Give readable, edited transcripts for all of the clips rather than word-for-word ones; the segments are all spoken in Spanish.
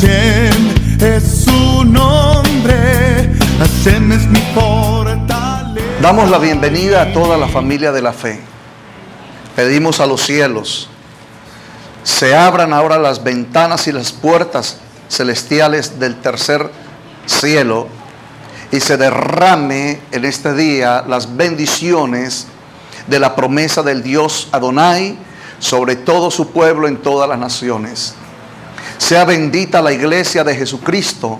Hashem es su nombre, Hashem es mi fortaleza. Damos la bienvenida a toda la familia de la fe. Pedimos a los cielos, se abran ahora las ventanas y las puertas celestiales del tercer cielo y se derrame en este día las bendiciones de la promesa del Dios Adonai sobre todo su pueblo en todas las naciones. Sea bendita la iglesia de Jesucristo,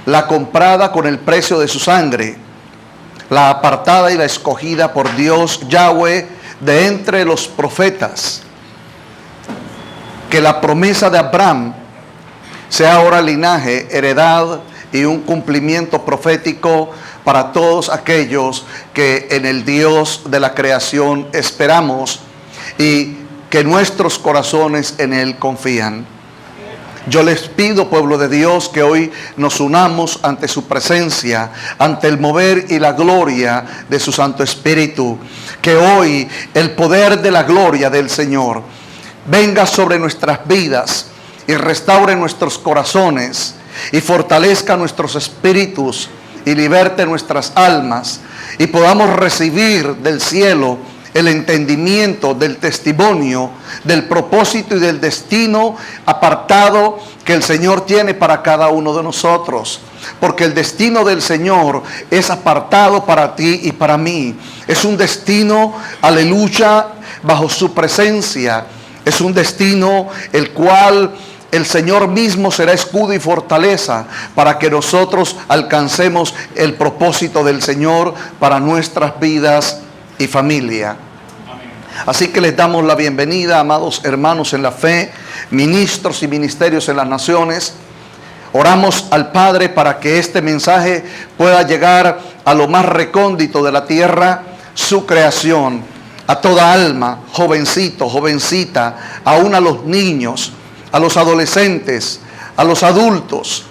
la comprada con el precio de su sangre, la apartada y la escogida por Dios Yahweh de entre los profetas. Que la promesa de Abraham sea ahora linaje, heredad y un cumplimiento profético para todos aquellos que en el Dios de la creación esperamos y que nuestros corazones en Él confían. Yo les pido, pueblo de Dios, que hoy nos unamos ante su presencia, ante el mover y la gloria de su Santo Espíritu. Que hoy el poder de la gloria del Señor venga sobre nuestras vidas y restaure nuestros corazones y fortalezca nuestros espíritus y liberte nuestras almas y podamos recibir del cielo el entendimiento del testimonio, del propósito y del destino apartado que el Señor tiene para cada uno de nosotros. Porque el destino del Señor es apartado para ti y para mí. Es un destino, aleluya, bajo su presencia. Es un destino el cual el Señor mismo será escudo y fortaleza para que nosotros alcancemos el propósito del Señor para nuestras vidas y familia. Así que les damos la bienvenida, amados hermanos en la fe, ministros y ministerios en las naciones. Oramos al Padre para que este mensaje pueda llegar a lo más recóndito de la tierra, su creación, a toda alma, jovencito, jovencita, aún a los niños, a los adolescentes, a los adultos,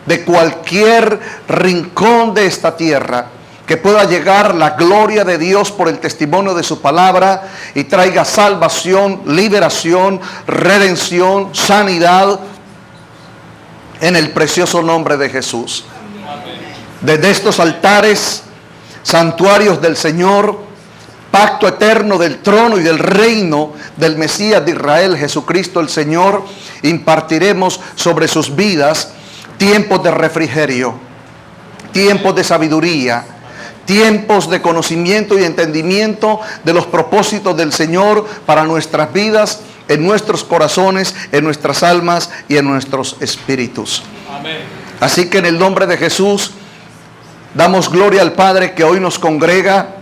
de cualquier rincón de esta tierra, que pueda llegar la gloria de Dios por el testimonio de su palabra y traiga salvación, liberación, redención, sanidad en el precioso nombre de Jesús. Desde estos altares, santuarios del Señor, pacto eterno del trono y del reino del Mesías de Israel, Jesucristo el Señor, impartiremos sobre sus vidas tiempos de refrigerio, tiempos de sabiduría, tiempos de conocimiento y entendimiento de los propósitos del Señor para nuestras vidas, en nuestros corazones, en nuestras almas y en nuestros espíritus. Amén. Así que en el nombre de Jesús damos gloria al Padre que hoy nos congrega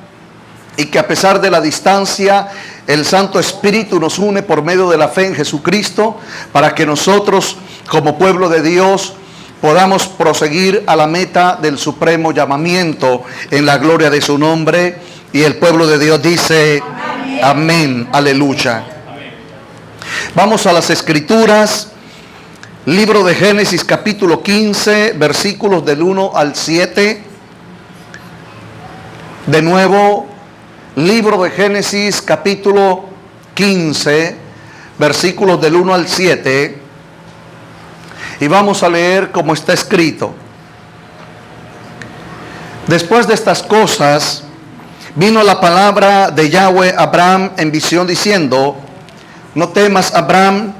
y que a pesar de la distancia el Santo Espíritu nos une por medio de la fe en Jesucristo para que nosotros como pueblo de Dios podamos proseguir a la meta del supremo llamamiento en la gloria de su nombre. Y el pueblo de Dios dice amén, amén, aleluya. Amén. Vamos a las Escrituras, libro de Génesis capítulo 15, versículos del 1 al 7. De nuevo, libro de Génesis capítulo 15, versículos del 1 al 7. Y vamos a leer como está escrito. Después de estas cosas, vino la palabra de Yahweh a Abraham en visión diciendo: no temas, Abraham,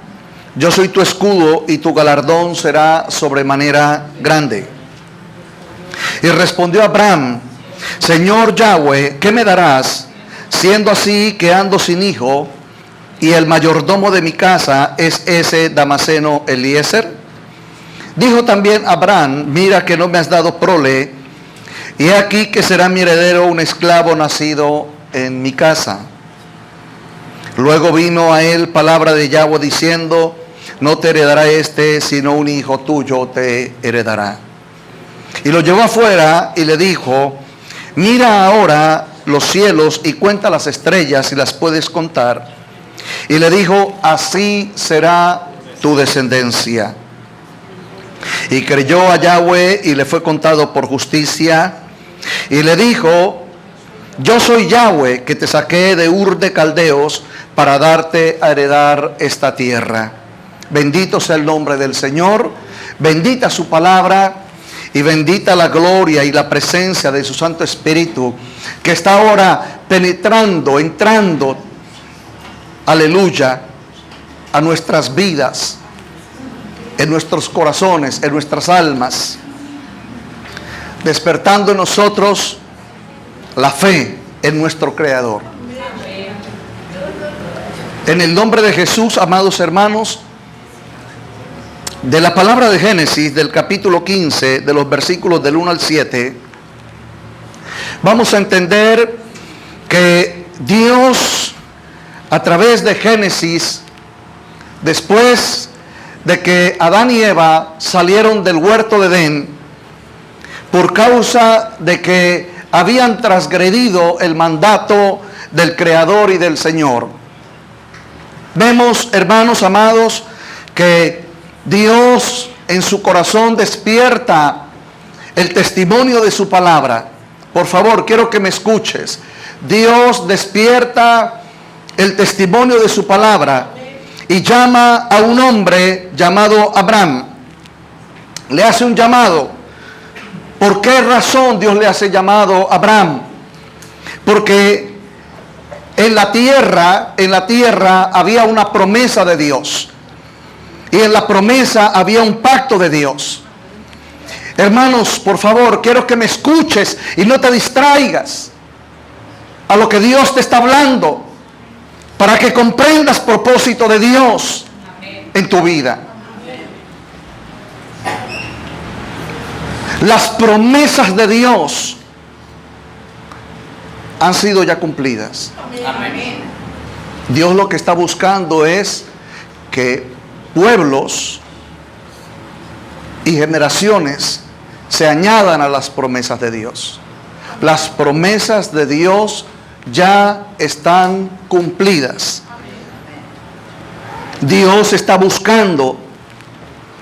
yo soy tu escudo y tu galardón será sobremanera grande. Y respondió Abraham: Señor Yahweh, ¿qué me darás, siendo así que ando sin hijo, y el mayordomo de mi casa es ese Damaseno Eliezer? Dijo también Abraham: mira que no me has dado prole, y he aquí que será mi heredero un esclavo nacido en mi casa. Luego vino a él palabra de Yahweh diciendo: no te heredará este, sino un hijo tuyo te heredará. Y lo llevó afuera y le dijo: mira ahora los cielos y cuenta las estrellas si las puedes contar. Y le dijo: así será tu descendencia. Y creyó a Yahweh y le fue contado por justicia. Y le dijo: yo soy Yahweh que te saqué de Ur de Caldeos para darte a heredar esta tierra. Bendito sea el nombre del Señor. Bendita su palabra y bendita la gloria y la presencia de su Santo Espíritu, que está ahora penetrando, entrando, aleluya, a nuestras vidas, en nuestros corazones, en nuestras almas, despertando en nosotros la fe en nuestro Creador. En el nombre de Jesús, amados hermanos, de la palabra de Génesis, del capítulo 15, de los versículos del 1 al 7, vamos a entender que Dios, a través de Génesis, después de que Adán y Eva salieron del huerto de Edén, por causa de que habían transgredido el mandato del Creador y del Señor. Vemos, hermanos amados, que Dios en su corazón despierta el testimonio de su palabra. Por favor, quiero que me escuches. Dios despierta el testimonio de su palabra y llama a un hombre llamado Abraham. Le hace un llamado. ¿Por qué razón Dios le hace llamado a Abraham? Porque en la tierra había una promesa de Dios. Y en la promesa había un pacto de Dios. Hermanos, por favor, quiero que me escuches y no te distraigas a lo que Dios te está hablando, para que comprendas propósito de Dios en tu vida. Las promesas de Dios han sido ya cumplidas. Dios lo que está buscando es que pueblos y generaciones se añadan a las promesas de Dios. Las promesas de Dios ya están cumplidas. Dios está buscando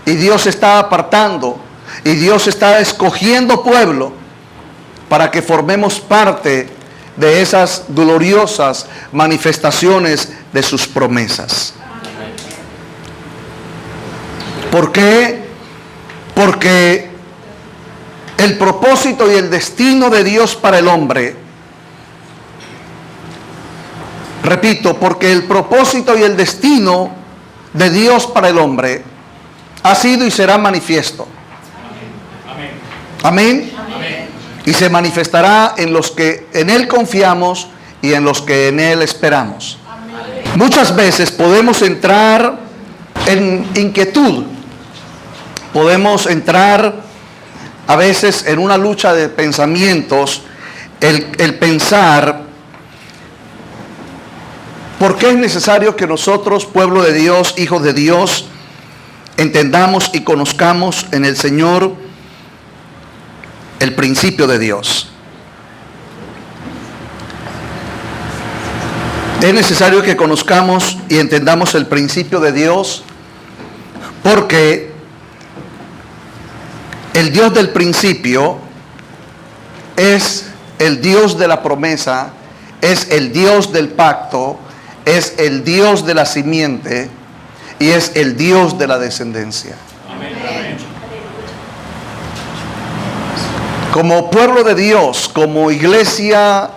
y Dios está apartando y Dios está escogiendo pueblo para que formemos parte de esas gloriosas manifestaciones de sus promesas. ¿Por qué? Porque el propósito y el destino de Dios para el hombre, repito, porque el propósito y el destino de Dios para el hombre ha sido y será manifiesto. Amén. Amén. Y se manifestará en los que en Él confiamos y en los que en Él esperamos. Amén. Muchas veces podemos entrar en inquietud. Podemos entrar a veces en una lucha de pensamientos, el pensar, ¿por qué es necesario que nosotros, pueblo de Dios, hijos de Dios, entendamos y conozcamos en el Señor el principio de Dios? Es necesario que conozcamos y entendamos el principio de Dios porque el Dios del principio es el Dios de la promesa, es el Dios del pacto, es el Dios de la simiente y es el Dios de la descendencia. Amén. Como pueblo de Dios, como iglesia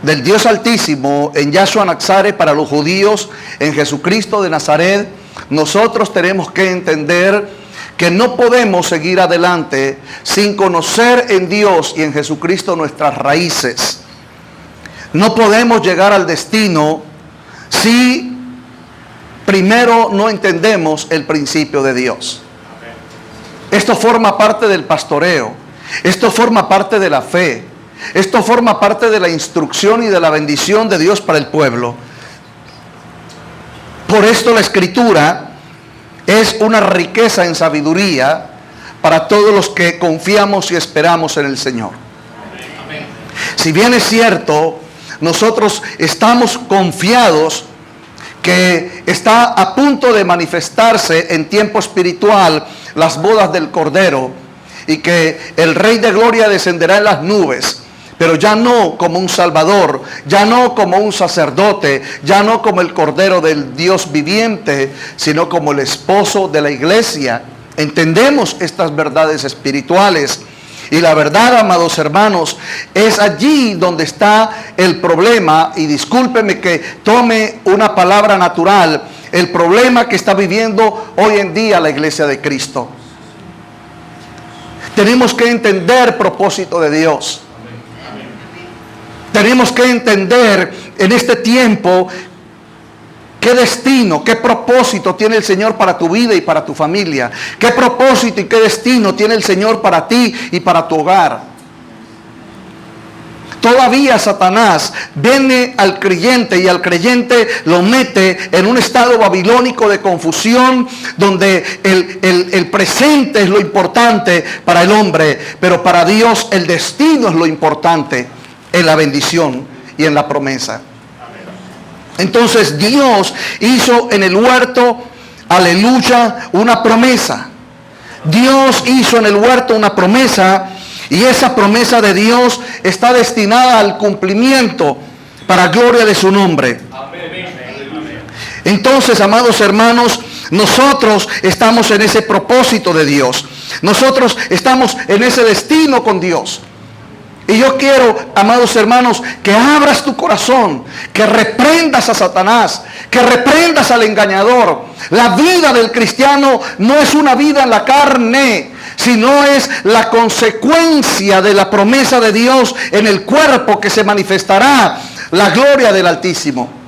del Dios Altísimo en Yahshua Nazaret para los judíos, en Jesucristo de Nazaret, nosotros tenemos que entender que no podemos seguir adelante sin conocer en Dios y en Jesucristo nuestras raíces. No podemos llegar al destino si primero no entendemos el principio de Dios. Esto forma parte del pastoreo. Esto forma parte de la fe. Esto forma parte de la instrucción y de la bendición de Dios para el pueblo. Por esto la Escritura es una riqueza en sabiduría para todos los que confiamos y esperamos en el Señor. Amén. Si bien es cierto, nosotros estamos confiados que está a punto de manifestarse en tiempo espiritual las bodas del Cordero y que el Rey de Gloria descenderá en las nubes, pero ya no como un Salvador, ya no como un sacerdote, ya no como el Cordero del Dios viviente, sino como el esposo de la iglesia entendemos estas verdades espirituales. Y la verdad, amados hermanos, es allí donde está el problema. Y discúlpeme que tome una palabra natural. El problema que está viviendo hoy en día la iglesia de Cristo. Tenemos que entender el propósito de Dios. Tenemos que entender en este tiempo qué destino, qué propósito tiene el Señor para tu vida y para tu familia. Qué propósito y qué destino tiene el Señor para ti y para tu hogar. Todavía Satanás viene al creyente y al creyente lo mete en un estado babilónico de confusión, donde el presente es lo importante para el hombre, pero para Dios el destino es lo importante en la bendición y en la promesa. Entonces Dios hizo en el huerto, aleluya, una promesa. Dios hizo en el huerto una promesa. Y esa promesa de Dios está destinada al cumplimiento para gloria de su nombre. Entonces, amados hermanos, nosotros estamos en ese propósito de Dios. Nosotros estamos en ese destino con Dios. Y yo quiero, amados hermanos, que abras tu corazón, que reprendas a Satanás, que reprendas al engañador. La vida del cristiano no es una vida en la carne, sino es la consecuencia de la promesa de Dios en el cuerpo que se manifestará la gloria del Altísimo.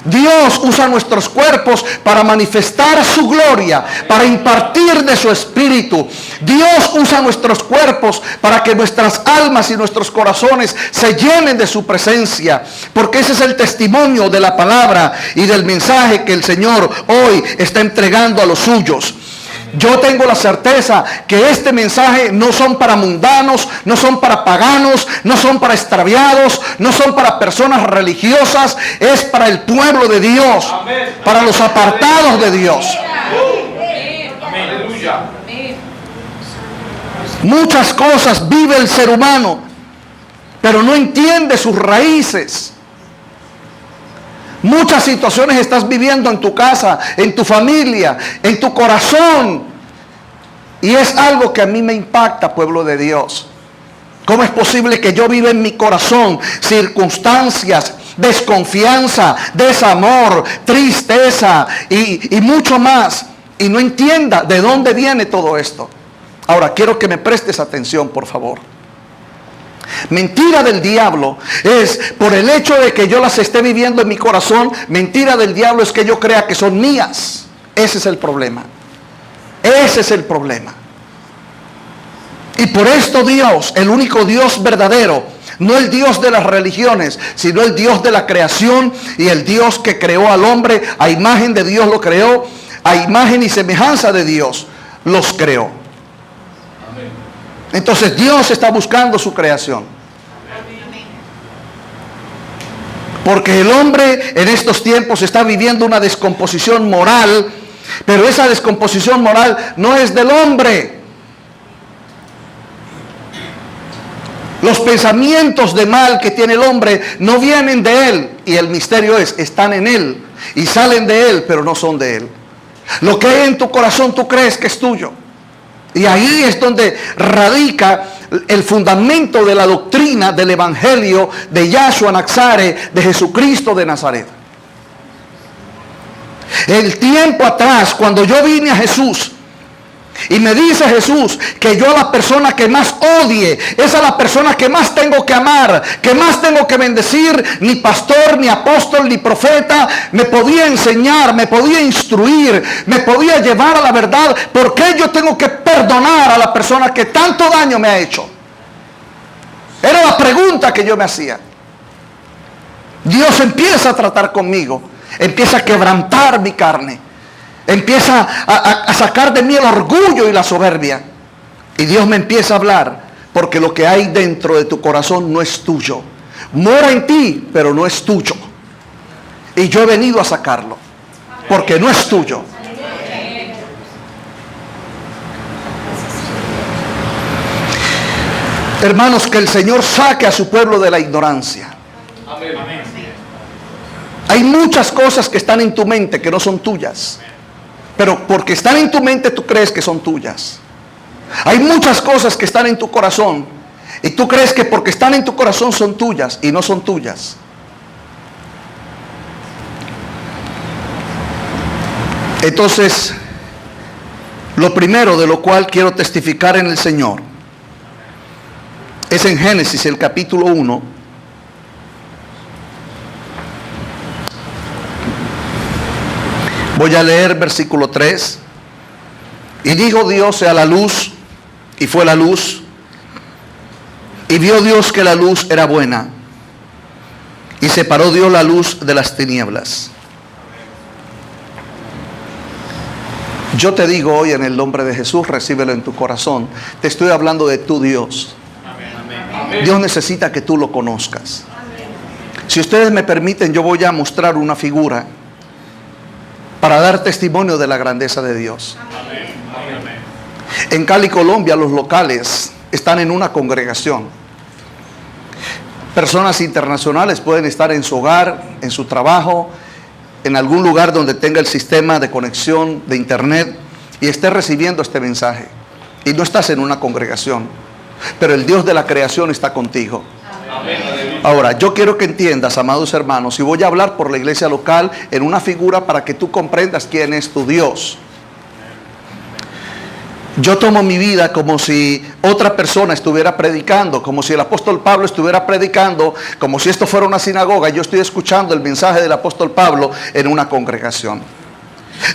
Dios usa nuestros cuerpos para manifestar su gloria, para impartir de su espíritu. Dios usa nuestros cuerpos para que nuestras almas y nuestros corazones se llenen de su presencia, porque ese es el testimonio de la palabra y del mensaje que el Señor hoy está entregando a los suyos. Yo tengo la certeza que este mensaje no son para mundanos, no son para paganos, no son para extraviados, no son para personas religiosas, es para el pueblo de Dios, para los apartados de Dios. Muchas cosas vive el ser humano, pero no entiende sus raíces. Muchas situaciones estás viviendo en tu casa, en tu familia, en tu corazón. Y es algo que a mí me impacta, pueblo de Dios. ¿Cómo es posible que yo viva en mi corazón circunstancias, desconfianza, desamor, tristeza y mucho más? Y no entienda de dónde viene todo esto. Ahora, quiero que me prestes atención, por favor. Mentira del diablo es por el hecho de que yo las esté viviendo en mi corazón. Mentira del diablo es que yo crea que son mías. Ese es el problema. Ese es el problema. Y por esto Dios, el único Dios verdadero, no el Dios de las religiones, sino el Dios de la creación y el Dios que creó al hombre, a imagen de Dios lo creó, a imagen y semejanza de Dios los creó. Entonces Dios está buscando su creación. Porque el hombre en estos tiempos está viviendo una descomposición moral, pero esa descomposición moral no es del hombre. Los pensamientos de mal que tiene el hombre no vienen de él, y el misterio es, están en él y salen de él, pero no son de él. Lo que hay en tu corazón tú crees que es tuyo. Y ahí es donde radica el fundamento de la doctrina del evangelio de Yahshua Nazaret, de Jesucristo de Nazaret. El tiempo atrás, cuando yo vine a Jesús, y me dice Jesús que yo a la persona que más odie es a la persona que más tengo que amar, que más tengo que bendecir, ni pastor, ni apóstol, ni profeta me podía enseñar, me podía instruir, me podía llevar a la verdad. ¿Por qué yo tengo que perdonar a la persona que tanto daño me ha hecho? Era la pregunta que yo me hacía. Dios empieza a tratar conmigo, empieza a quebrantar mi carne, empieza a sacar de mí el orgullo y la soberbia. Y Dios me empieza a hablar, porque lo que hay dentro de tu corazón no es tuyo. Mora en ti, pero no es tuyo. Y yo he venido a sacarlo, porque no es tuyo. Hermanos, que el Señor saque a su pueblo de la ignorancia. Hay muchas cosas que están en tu mente que no son tuyas. Pero porque están en tu mente tú crees que son tuyas. Hay muchas cosas que están en tu corazón y tú crees que porque están en tu corazón son tuyas y no son tuyas. Entonces, lo primero de lo cual quiero testificar en el Señor es en Génesis, el capítulo 1. Voy a leer versículo 3. Y dijo Dios: sea la luz, y fue la luz. Y vio Dios que la luz era buena, y separó Dios la luz de las tinieblas. Yo te digo hoy en el nombre de Jesús, recíbelo en tu corazón. Te estoy hablando de tu Dios. Dios necesita que tú lo conozcas. Si ustedes me permiten, yo voy a mostrar una figura para dar testimonio de la grandeza de Dios. En Cali, Colombia, los locales están en una congregación. Personas internacionales pueden estar en su hogar, en su trabajo, en algún lugar donde tenga el sistema de conexión de internet y esté recibiendo este mensaje. Y no estás en una congregación, pero el Dios de la creación está contigo. Ahora, yo quiero que entiendas, amados hermanos, y voy a hablar por la iglesia local en una figura para que tú comprendas quién es tu Dios. Yo tomo mi vida como si otra persona estuviera predicando, como si el apóstol Pablo estuviera predicando, como si esto fuera una sinagoga. Yo estoy escuchando el mensaje del apóstol Pablo en una congregación.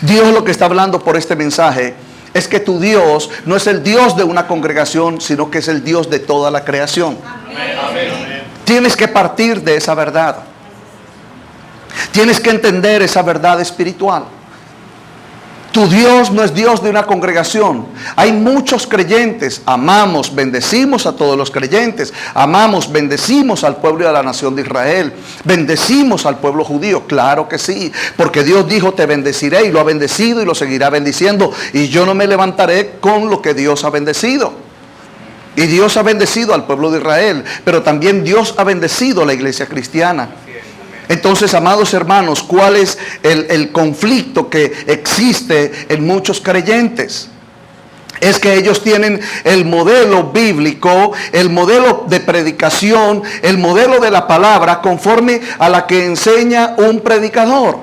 Dios lo que está hablando por este mensaje es que tu Dios no es el Dios de una congregación, sino que es el Dios de toda la creación. Amén. Tienes que partir de esa verdad. Tienes que entender esa verdad espiritual. Tu Dios no es Dios de una congregación. Hay muchos creyentes. Amamos, bendecimos a todos los creyentes. Amamos, bendecimos al pueblo de la nación de Israel. Bendecimos al pueblo judío. Claro que sí. Porque Dios dijo: te bendeciré, y lo ha bendecido y lo seguirá bendiciendo. Y yo no me levantaré con lo que Dios ha bendecido. Y Dios ha bendecido al pueblo de Israel. Pero también Dios ha bendecido a la iglesia cristiana. Entonces, amados hermanos, ¿cuál es el conflicto que existe en muchos creyentes? Es que ellos tienen el modelo bíblico, el modelo de predicación, el modelo de la palabra conforme a la que enseña un predicador,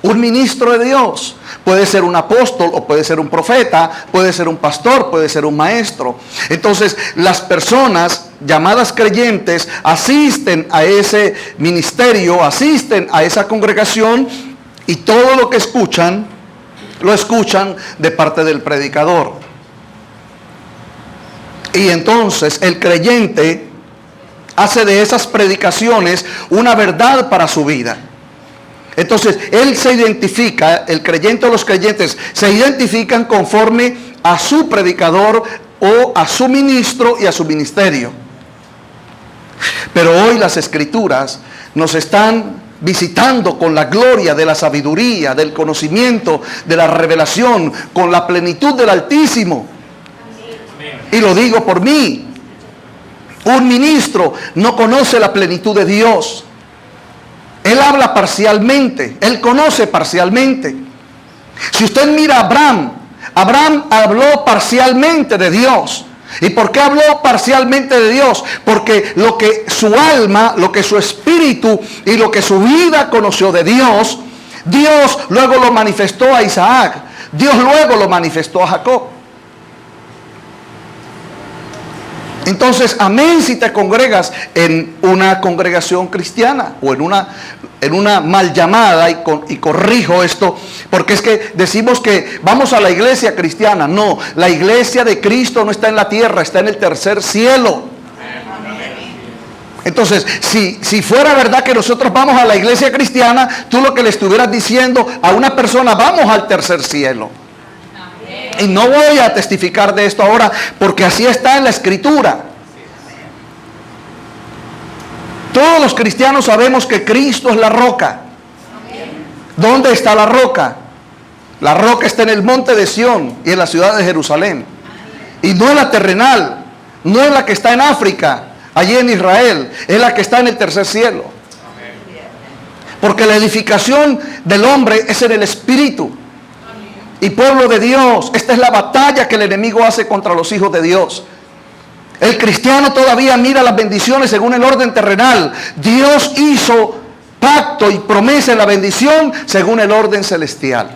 un ministro de Dios. Puede ser un apóstol o puede ser un profeta, puede ser un pastor, puede ser un maestro. Entonces, las personas llamadas creyentes asisten a ese ministerio, asisten a esa congregación, y todo lo que escuchan, lo escuchan de parte del predicador. Y entonces el creyente hace de esas predicaciones una verdad para su vida. Entonces él se identifica, el creyente o los creyentes se identifican conforme a su predicador o a su ministro y a su ministerio. Pero hoy las escrituras nos están visitando con la gloria de la sabiduría, del conocimiento, de la revelación, con la plenitud del Altísimo. Y lo digo por mí. Un ministro no conoce la plenitud de Dios. Él habla parcialmente, él conoce parcialmente. Si usted mira a Abraham, Abraham habló parcialmente de Dios. ¿Y por qué habló parcialmente de Dios? Porque lo que su alma, lo que su espíritu y lo que su vida conoció de Dios, Dios luego lo manifestó a Isaac. Dios luego lo manifestó a Jacob. Entonces, amén si te congregas en una congregación cristiana o en una mal llamada, y corrijo esto, porque es que decimos que vamos a la iglesia cristiana. No, la iglesia de Cristo no está en la tierra, está en el tercer cielo. Entonces, si fuera verdad que nosotros vamos a la iglesia cristiana, tú lo que le estuvieras diciendo a una persona: vamos al tercer cielo. Y no voy a testificar de esto ahora, porque así está en la escritura. Todos los cristianos sabemos que Cristo es la roca. ¿Dónde está la roca? La roca está en el monte de Sión y en la ciudad de Jerusalén. Y no es la terrenal, no es la que está en África, allí en Israel, es la que está en el tercer cielo. Porque la edificación del hombre es en el espíritu. y pueblo de Dios, esta es la batalla que el enemigo hace contra los hijos de Dios. El cristiano todavía mira las bendiciones según el orden terrenal. Dios hizo pacto y promesa en la bendición según el orden celestial.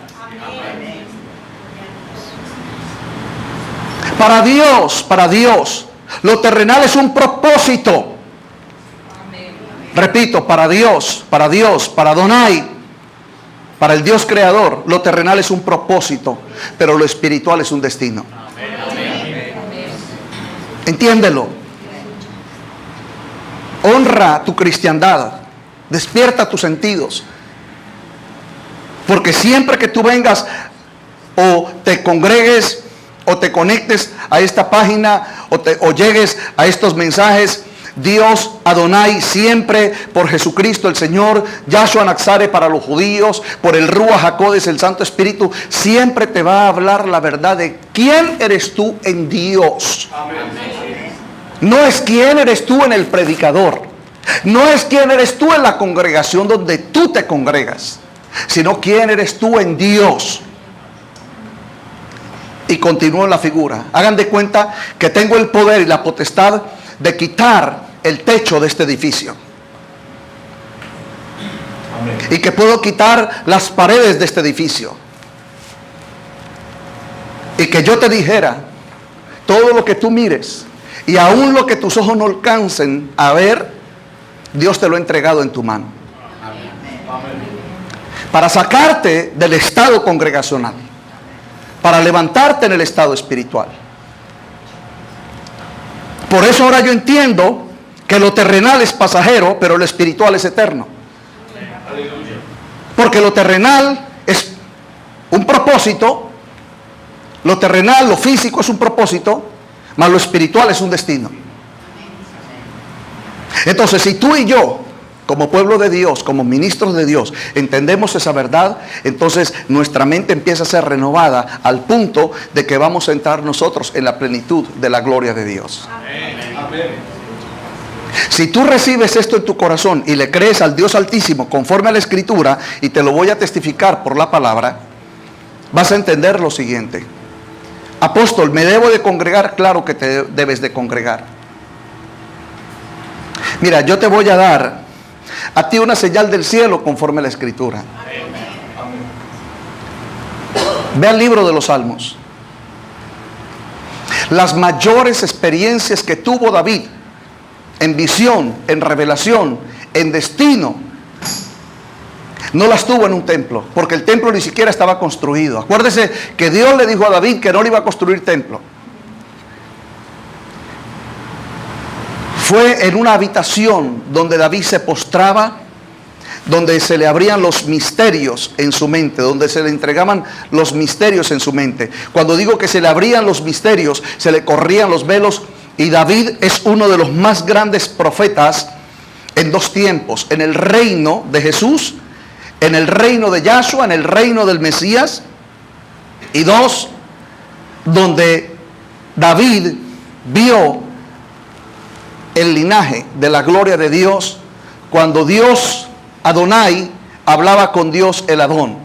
Para Dios, lo terrenal es un propósito. Repito, para Dios, para Adonai, para el Dios creador, lo terrenal es un propósito, pero lo espiritual es un destino. Entiéndelo. Honra tu cristiandad. Despierta tus sentidos. Porque siempre que tú vengas o te congregues o te conectes a esta página o llegues a estos mensajes, Dios Adonai siempre por Jesucristo el Señor, Yahshua Naxare para los judíos, por el Ruach HaKodesh, el Santo Espíritu, siempre te va a hablar la verdad de quién eres tú en Dios. No es quién eres tú en el predicador, no es quién eres tú en la congregación donde tú te congregas, sino quién eres tú en Dios. Y continúo en la figura. Hagan de cuenta que tengo el poder y la potestad de quitar el techo de este edificio. Y que puedo quitar las paredes de este edificio. Y que yo te dijera, todo lo que tú mires y aún lo que tus ojos no alcancen a ver, Dios te lo ha entregado en tu mano. Para sacarte del estado congregacional, para levantarte en el estado espiritual. Por eso ahora yo entiendo que lo terrenal es pasajero, pero lo espiritual es eterno. Porque lo terrenal es un propósito, lo terrenal, lo físico es un propósito, mas lo espiritual es un destino. Entonces, si tú y yo, como pueblo de Dios, como ministros de Dios, entendemos esa verdad, entonces nuestra mente empieza a ser renovada al punto de que vamos a entrar nosotros en la plenitud de la gloria de Dios. Amén. Si tú recibes esto en tu corazón y le crees al Dios Altísimo conforme a la Escritura, y te lo voy a testificar por la palabra, vas a entender lo siguiente. Apóstol, ¿me debo de congregar? Claro que te debes de congregar. Mira, yo te voy a dar a ti una señal del cielo conforme a la Escritura. Ve al libro de los Salmos. Las mayores experiencias que tuvo David en visión, en revelación, en destino, no las tuvo en un templo, porque el templo ni siquiera estaba construido. Acuérdese que Dios le dijo a David que no le iba a construir templo. Fue en una habitación donde David se postraba, donde se le abrían los misterios en su mente, donde se le entregaban los misterios en su mente. Cuando digo que se le abrían los misterios, se le corrían los velos. Y David es uno de los más grandes profetas en dos tiempos: en el reino de Jesús, en el reino de Yahshua, en el reino del Mesías. Y dos, donde David vio el linaje de la gloria de Dios, cuando Dios Adonai hablaba con Dios el Adón.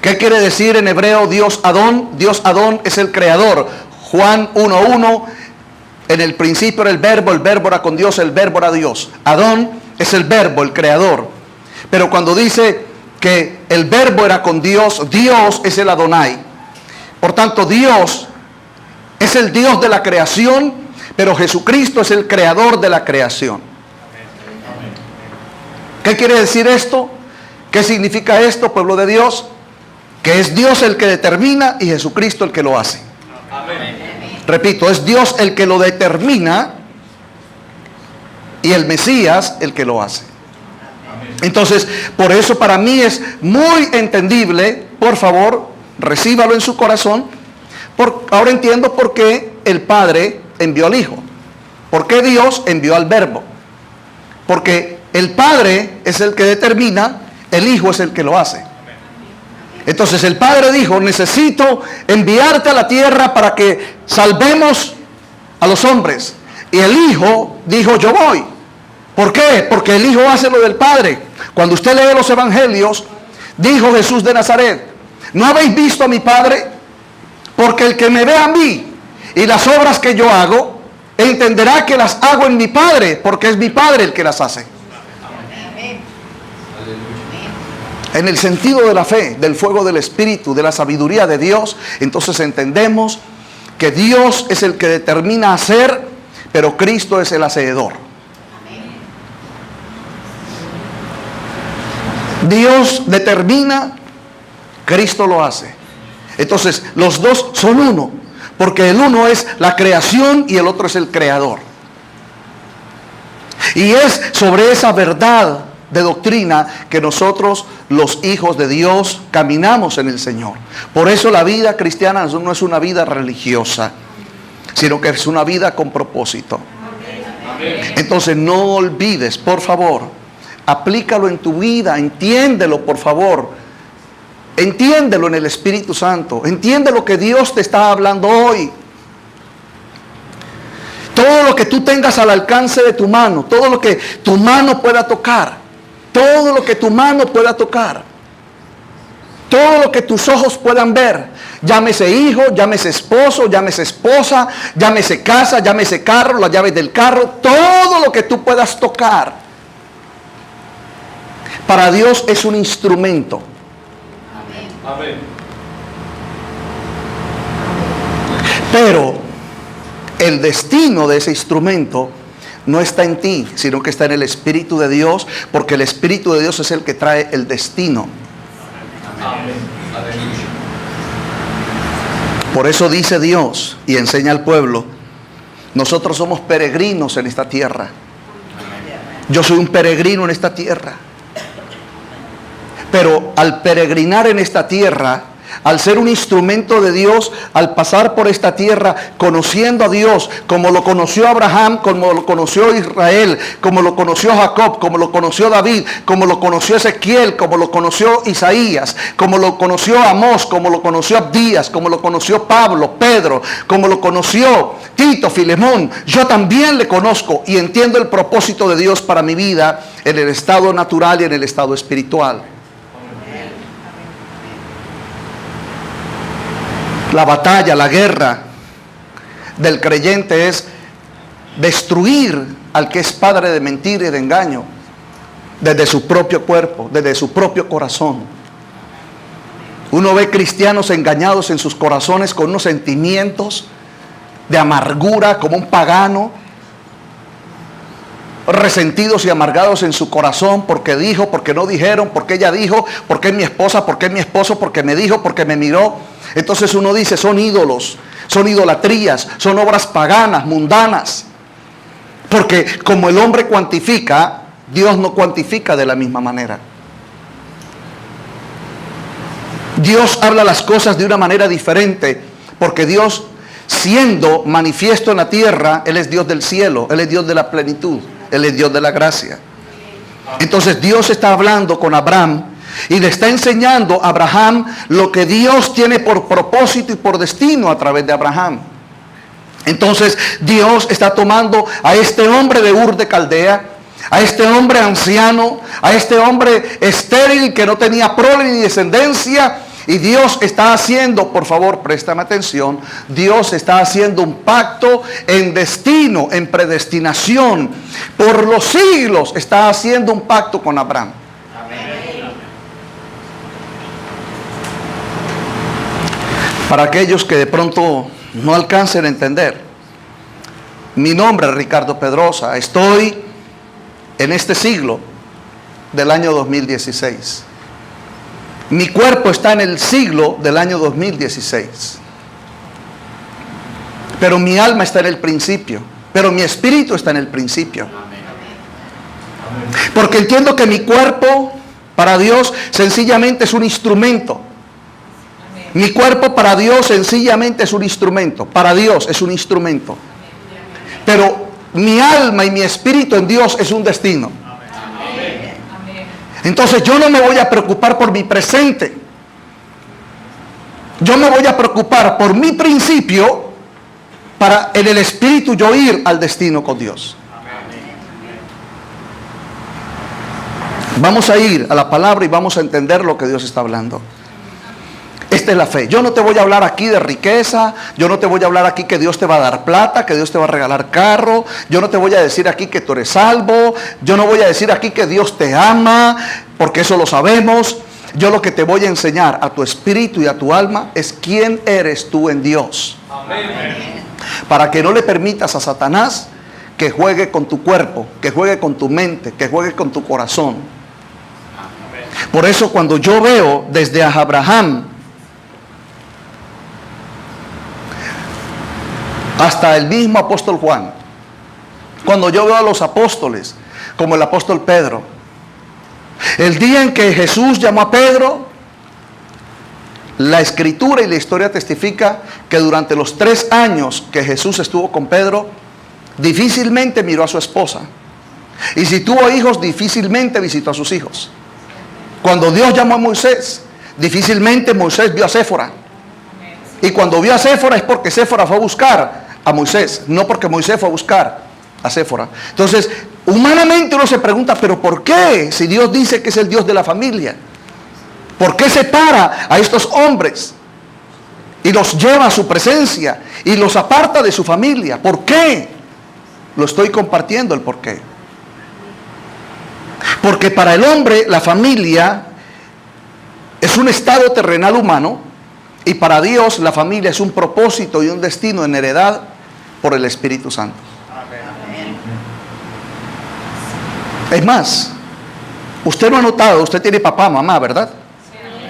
¿Qué quiere decir en hebreo Dios Adón? Dios Adón es el creador. Juan 1:1, en el principio era el verbo era con Dios, el verbo era Dios. Adón es el verbo, el creador. Pero cuando dice que el verbo era con Dios, Dios es el Adonai. Por tanto, Dios es el Dios de la creación, pero Jesucristo es el creador de la creación. ¿Qué quiere decir esto? ¿Qué significa esto, pueblo de Dios? Que es Dios el que determina y Jesucristo el que lo hace. Repito, es Dios el que lo determina y el Mesías el que lo hace. Entonces, por eso para mí es muy entendible, por favor, recíbalo en su corazón. Ahora entiendo por qué el Padre envió al Hijo. ¿Por qué Dios envió al Verbo? Porque el Padre es el que determina, el Hijo es el que lo hace. Entonces el Padre dijo: necesito enviarte a la tierra para que salvemos a los hombres. Y el Hijo dijo: yo voy. ¿Por qué? Porque el Hijo hace lo del Padre. Cuando usted lee los evangelios, dijo Jesús de Nazaret: ¿no habéis visto a mi Padre? Porque el que me ve a mí y las obras que yo hago, entenderá que las hago en mi Padre, porque es mi Padre el que las hace. En el sentido de la fe, del fuego del Espíritu, de la sabiduría de Dios, entonces entendemos que Dios es el que determina hacer, pero Cristo es el hacedor. Dios determina, Cristo lo hace. Entonces los dos son uno, porque el uno es la creación y el otro es el creador. Y es sobre esa verdad de doctrina que nosotros, los hijos de Dios, caminamos en el Señor. Por eso la vida cristiana no es una vida religiosa, sino que es una vida con propósito. Entonces no olvides, por favor, aplícalo en tu vida, entiéndelo, por favor. Entiéndelo en el Espíritu Santo. Entiende lo que Dios te está hablando hoy. Todo lo que tú tengas al alcance de tu mano, todo lo que tu mano pueda tocar, todo lo que tu mano pueda tocar, todo lo que tus ojos puedan ver, llámese hijo, llámese esposo, llámese esposa, llámese casa, llámese carro, las llaves del carro, todo lo que tú puedas tocar, para Dios es un instrumento. Amén. Pero el destino de ese instrumento no está en ti, sino que está en el Espíritu de Dios, porque el Espíritu de Dios es el que trae el destino. Amén. Aleluya. Por eso dice Dios y enseña al pueblo, nosotros somos peregrinos en esta tierra. Yo soy un peregrino en esta tierra. Pero al peregrinar en esta tierra, al ser un instrumento de Dios, al pasar por esta tierra, conociendo a Dios, como lo conoció Abraham, como lo conoció Israel, como lo conoció Jacob, como lo conoció David, como lo conoció Ezequiel, como lo conoció Isaías, como lo conoció Amós, como lo conoció Abdías, como lo conoció Pablo, Pedro, como lo conoció Tito, Filemón, yo también le conozco y entiendo el propósito de Dios para mi vida en el estado natural y en el estado espiritual. La batalla, la guerra del creyente es destruir al que es padre de mentira y de engaño desde su propio cuerpo, desde su propio corazón. Uno ve cristianos engañados en sus corazones con unos sentimientos de amargura como un pagano, resentidos y amargados en su corazón porque dijo, porque no dijeron, porque ella dijo, porque es mi esposa, porque es mi esposo, porque me dijo, porque me miró. Entonces uno dice, son ídolos, son idolatrías, son obras paganas, mundanas. Porque como el hombre cuantifica, Dios no cuantifica de la misma manera. Dios habla las cosas de una manera diferente, porque Dios, siendo manifiesto en la tierra, Él es Dios del cielo, Él es Dios de la plenitud, Él es Dios de la gracia. Entonces Dios está hablando con Abraham y le está enseñando a Abraham lo que Dios tiene por propósito y por destino a través de Abraham. Entonces Dios está tomando a este hombre de Ur de Caldea, a este hombre anciano, a este hombre estéril que no tenía prole ni descendencia, y Dios está haciendo, por favor, préstame atención, Dios está haciendo un pacto en destino, en predestinación. Por los siglos está haciendo un pacto con Abraham. Para aquellos que de pronto no alcancen a entender, mi nombre es Ricardo Pedrosa, estoy en este siglo del año 2016. Mi cuerpo está en el siglo del año 2016. Pero mi alma está en el principio, pero mi espíritu está en el principio. Porque entiendo que mi cuerpo para Dios sencillamente es un instrumento. Mi cuerpo para Dios sencillamente es un instrumento. Para Dios es un instrumento. Pero mi alma y mi espíritu en Dios es un destino. Entonces yo no me voy a preocupar por mi presente. Yo me voy a preocupar por mi principio para en el espíritu yo ir al destino con Dios. Vamos a ir a la palabra y vamos a entender lo que Dios está hablando. esta es la fe. Yo no te voy a hablar aquí de riqueza, yo no te voy a hablar aquí que Dios te va a dar plata, que Dios te va a regalar carro, yo no te voy a decir aquí que tú eres salvo, yo no voy a decir aquí que Dios te ama, porque eso lo sabemos. Yo lo que te voy a enseñar a tu espíritu y a tu alma es quién eres tú en Dios. Amén. Para que no le permitas a Satanás que juegue con tu cuerpo, que juegue con tu mente, que juegue con tu corazón. Por eso cuando yo veo desde Abraham hasta el mismo apóstol Juan, cuando yo veo a los apóstoles, como el apóstol Pedro, el día en que Jesús llamó a Pedro, la escritura y la historia testifica que durante los 3 años que Jesús estuvo con Pedro, difícilmente miró a su esposa. Y si tuvo hijos, difícilmente visitó a sus hijos. Cuando Dios llamó a Moisés, difícilmente Moisés vio a Séfora. Y cuando vio a Séfora es porque Séfora fue a buscar a Moisés, no porque Moisés fue a buscar a Séfora. Entonces, humanamente uno se pregunta, ¿pero por qué? Si Dios dice que es el Dios de la familia, ¿por qué separa a estos hombres y los lleva a su presencia y los aparta de su familia? ¿Por qué? Lo estoy compartiendo el por qué. Porque para el hombre la familia es un estado terrenal humano y para Dios la familia es un propósito y un destino en heredad por el Espíritu Santo. Es más, usted no ha notado, usted tiene papá, mamá, ¿verdad?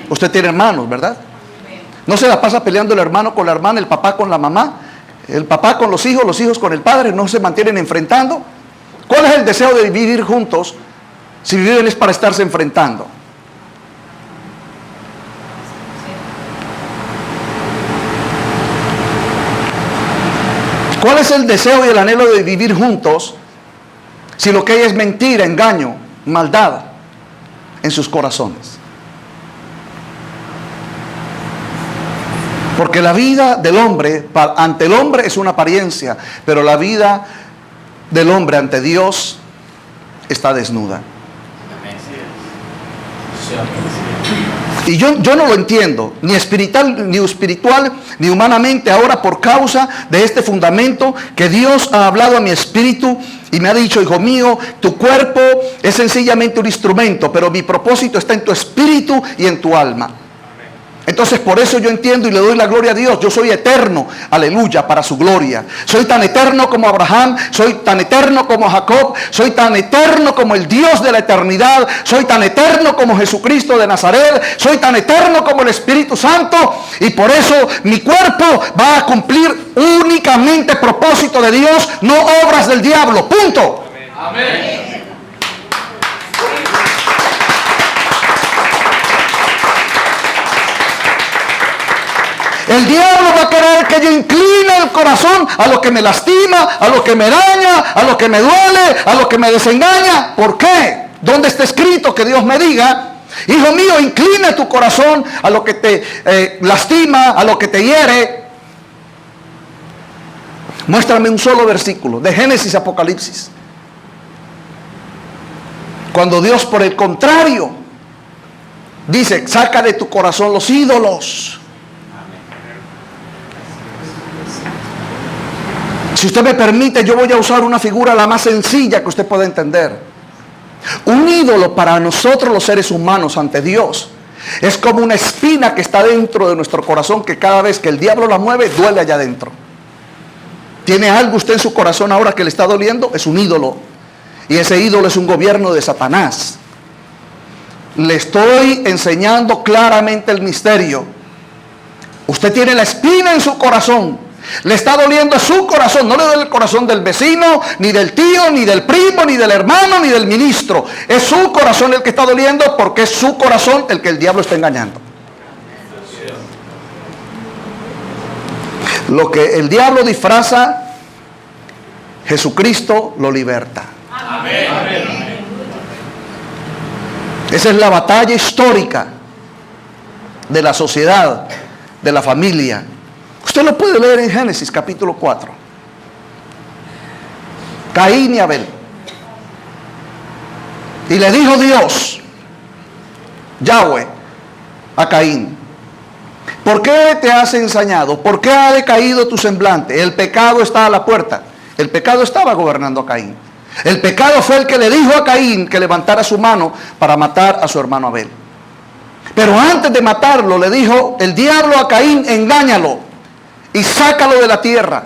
Usted tiene hermanos, ¿verdad? No se la pasa peleando el hermano con la hermana, el papá con la mamá, el papá con los hijos con el padre, no se mantienen enfrentando. ¿Cuál es el deseo de vivir juntos si viven es para estarse enfrentando? ¿Cuál es el deseo y el anhelo de vivir juntos si lo que hay es mentira, engaño, maldad en sus corazones? Porque la vida del hombre, ante el hombre es una apariencia, pero la vida del hombre ante Dios está desnuda. Y yo no lo entiendo, ni espiritual, ni humanamente, ahora por causa de este fundamento que Dios ha hablado a mi espíritu y me ha dicho: hijo mío, tu cuerpo es sencillamente un instrumento, pero mi propósito está en tu espíritu y en tu alma. Entonces por eso yo entiendo y le doy la gloria a Dios. Yo soy eterno, aleluya, para su gloria. Soy tan eterno como Abraham, soy tan eterno como Jacob, soy tan eterno como el Dios de la eternidad, soy tan eterno como Jesucristo de Nazaret, soy tan eterno como el Espíritu Santo, y por eso mi cuerpo va a cumplir únicamente propósito de Dios, no obras del diablo, punto. Amén. El diablo va a querer que yo incline el corazón a lo que me lastima, a lo que me daña, a lo que me duele, a lo que me desengaña. ¿Por qué? ¿Dónde está escrito que Dios me diga: hijo mío, inclina tu corazón a lo que te lastima, a lo que te hiere? Muéstrame un solo versículo de Génesis, Apocalipsis, cuando Dios, por el contrario, dice: saca de tu corazón los ídolos. Si usted me permite, yo voy a usar una figura la más sencilla que usted pueda entender. Un ídolo para nosotros los seres humanos ante Dios es como una espina que está dentro de nuestro corazón, que cada vez que el diablo la mueve, duele allá adentro. ¿Tiene algo usted en su corazón ahora que le está doliendo? Es un ídolo. Y ese ídolo es un gobierno de Satanás. Le estoy enseñando claramente el misterio. Usted tiene la espina en su corazón. Le está doliendo su corazón. No le duele el corazón del vecino, ni del tío, ni del primo, ni del hermano, ni del ministro. Es su corazón el que está doliendo, porque es su corazón el que el diablo está engañando. Lo que el diablo disfraza, Jesucristo lo liberta. Amén. Esa es la batalla histórica de la sociedad, de la familia. Usted lo puede leer en Génesis capítulo 4. Caín y Abel. Y le dijo Dios, Yahweh, a Caín: ¿Por qué te has ensañado? ¿Por qué ha decaído tu semblante? El pecado está a la puerta. El pecado estaba gobernando a Caín. El pecado fue el que le dijo a Caín que levantara su mano para matar a su hermano Abel. Pero antes de matarlo le dijo el diablo a Caín: engáñalo y sácalo de la tierra.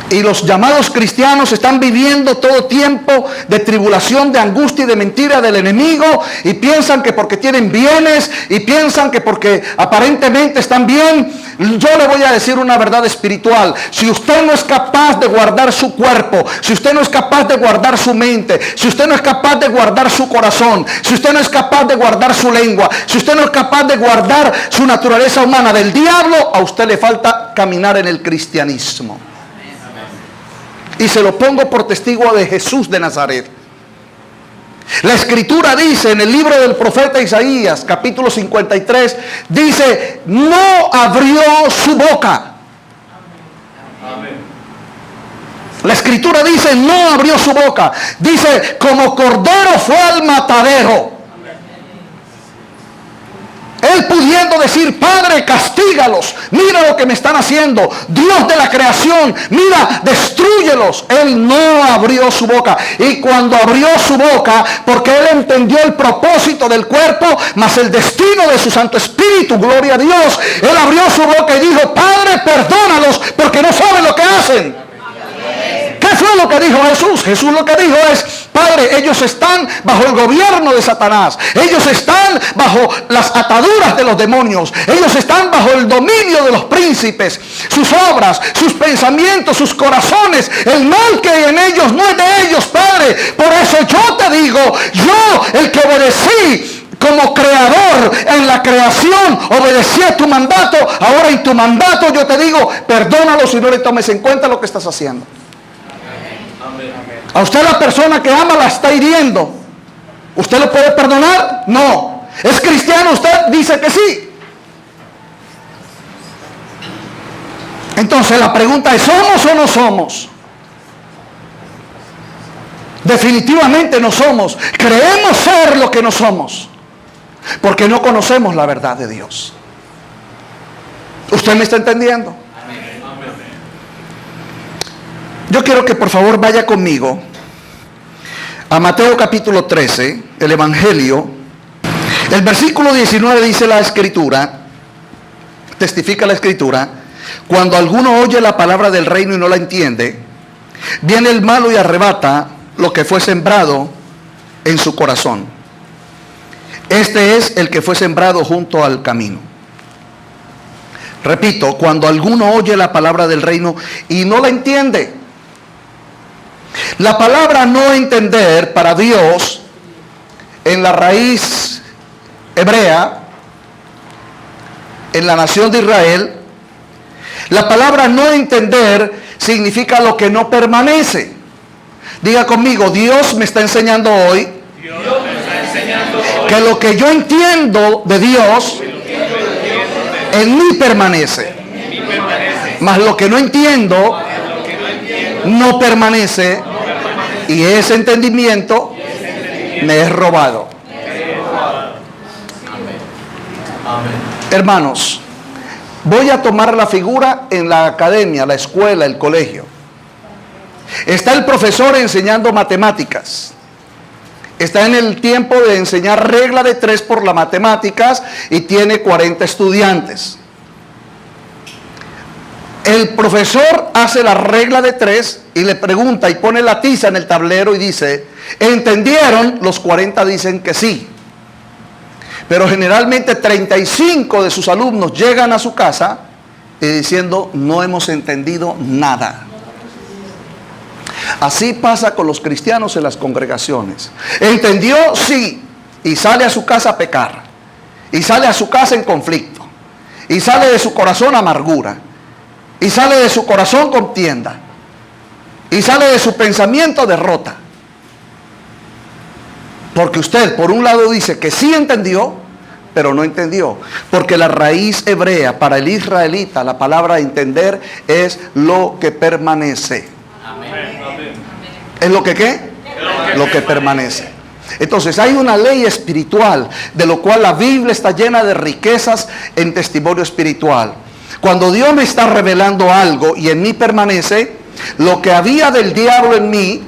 Y los llamados cristianos están viviendo todo tiempo de tribulación, de angustia y de mentira del enemigo, y piensan que porque tienen bienes, y piensan que porque aparentemente están bien. Yo le voy a decir una verdad espiritual: si usted no es capaz de guardar su cuerpo, si usted no es capaz de guardar su mente, si usted no es capaz de guardar su corazón, si usted no es capaz de guardar su lengua, si usted no es capaz de guardar su naturaleza humana del diablo, a usted le falta caminar en el cristianismo. Y se lo pongo por testigo de Jesús de Nazaret. La escritura dice en el libro del profeta Isaías, capítulo 53, dice: no abrió su boca. La escritura dice: no abrió su boca. Dice: como cordero fue al matadero. Él pudiendo decir: Padre, castígalos, mira lo que me están haciendo, Dios de la creación, mira, destrúyelos. Él no abrió su boca. Y cuando abrió su boca, porque él entendió el propósito del cuerpo, más el destino de su Santo Espíritu, gloria a Dios, él abrió su boca y dijo: Padre, perdónalos, porque no saben lo que hacen. ¿Qué fue lo que dijo Jesús? Jesús lo que dijo es: Padre, ellos están bajo el gobierno de Satanás. Ellos están bajo las ataduras de los demonios. Ellos están bajo el dominio de los príncipes. Sus obras, sus pensamientos, sus corazones, el mal que hay en ellos no es de ellos, Padre. Por eso yo te digo, yo, el que obedecí como creador en la creación, obedecí a tu mandato. Ahora en tu mandato yo te digo: perdónalos y no le tomes en cuenta lo que estás haciendo. A usted, la persona que ama, la está hiriendo. ¿Usted lo puede perdonar? No. ¿Es cristiano? Usted dice que sí. Entonces la pregunta es: ¿somos o no somos? Definitivamente no somos. Creemos ser lo que no somos, porque no conocemos la verdad de Dios. ¿Usted me está entendiendo? Yo quiero que por favor vaya conmigo a Mateo capítulo 13, el Evangelio. El versículo 19 dice la escritura, testifica la escritura: cuando alguno oye la palabra del reino y no la entiende, viene el malo y arrebata lo que fue sembrado en su corazón. Este es el que fue sembrado junto al camino. Repito: cuando alguno oye la palabra del reino y no la entiende. La palabra no entender para Dios, en la raíz hebrea, en la nación de Israel, la palabra no entender significa lo que no permanece. Diga conmigo: Dios me está enseñando hoy que lo que yo entiendo de Dios en mí permanece, mas lo que no entiendo no permanece, y ese entendimiento me es robado. Hermanos, voy a tomar la figura en la academia, la escuela, el colegio. Está el profesor enseñando matemáticas. Está en el tiempo de enseñar regla de 3 por las matemáticas y tiene 40 estudiantes. El profesor hace la regla de 3 y le pregunta y pone la tiza en el tablero y dice: ¿entendieron? Los 40 dicen que sí. Pero generalmente 35 de sus alumnos llegan a su casa diciendo: no hemos entendido nada. Así pasa con los cristianos en las congregaciones. ¿Entendió? Sí. Y sale a su casa a pecar. Y sale a su casa en conflicto. Y sale de su corazón amargura. Y sale de su corazón contienda. Y sale de su pensamiento derrota. Porque usted por un lado dice que sí entendió, pero no entendió. Porque la raíz hebrea para el israelita, la palabra entender es lo que permanece. Amén. ¿Es lo que qué? Lo que permanece. Entonces hay una ley espiritual, de lo cual la Biblia está llena de riquezas en testimonio espiritual. Cuando Dios me está revelando algo y en mí permanece, lo que había del diablo en mí,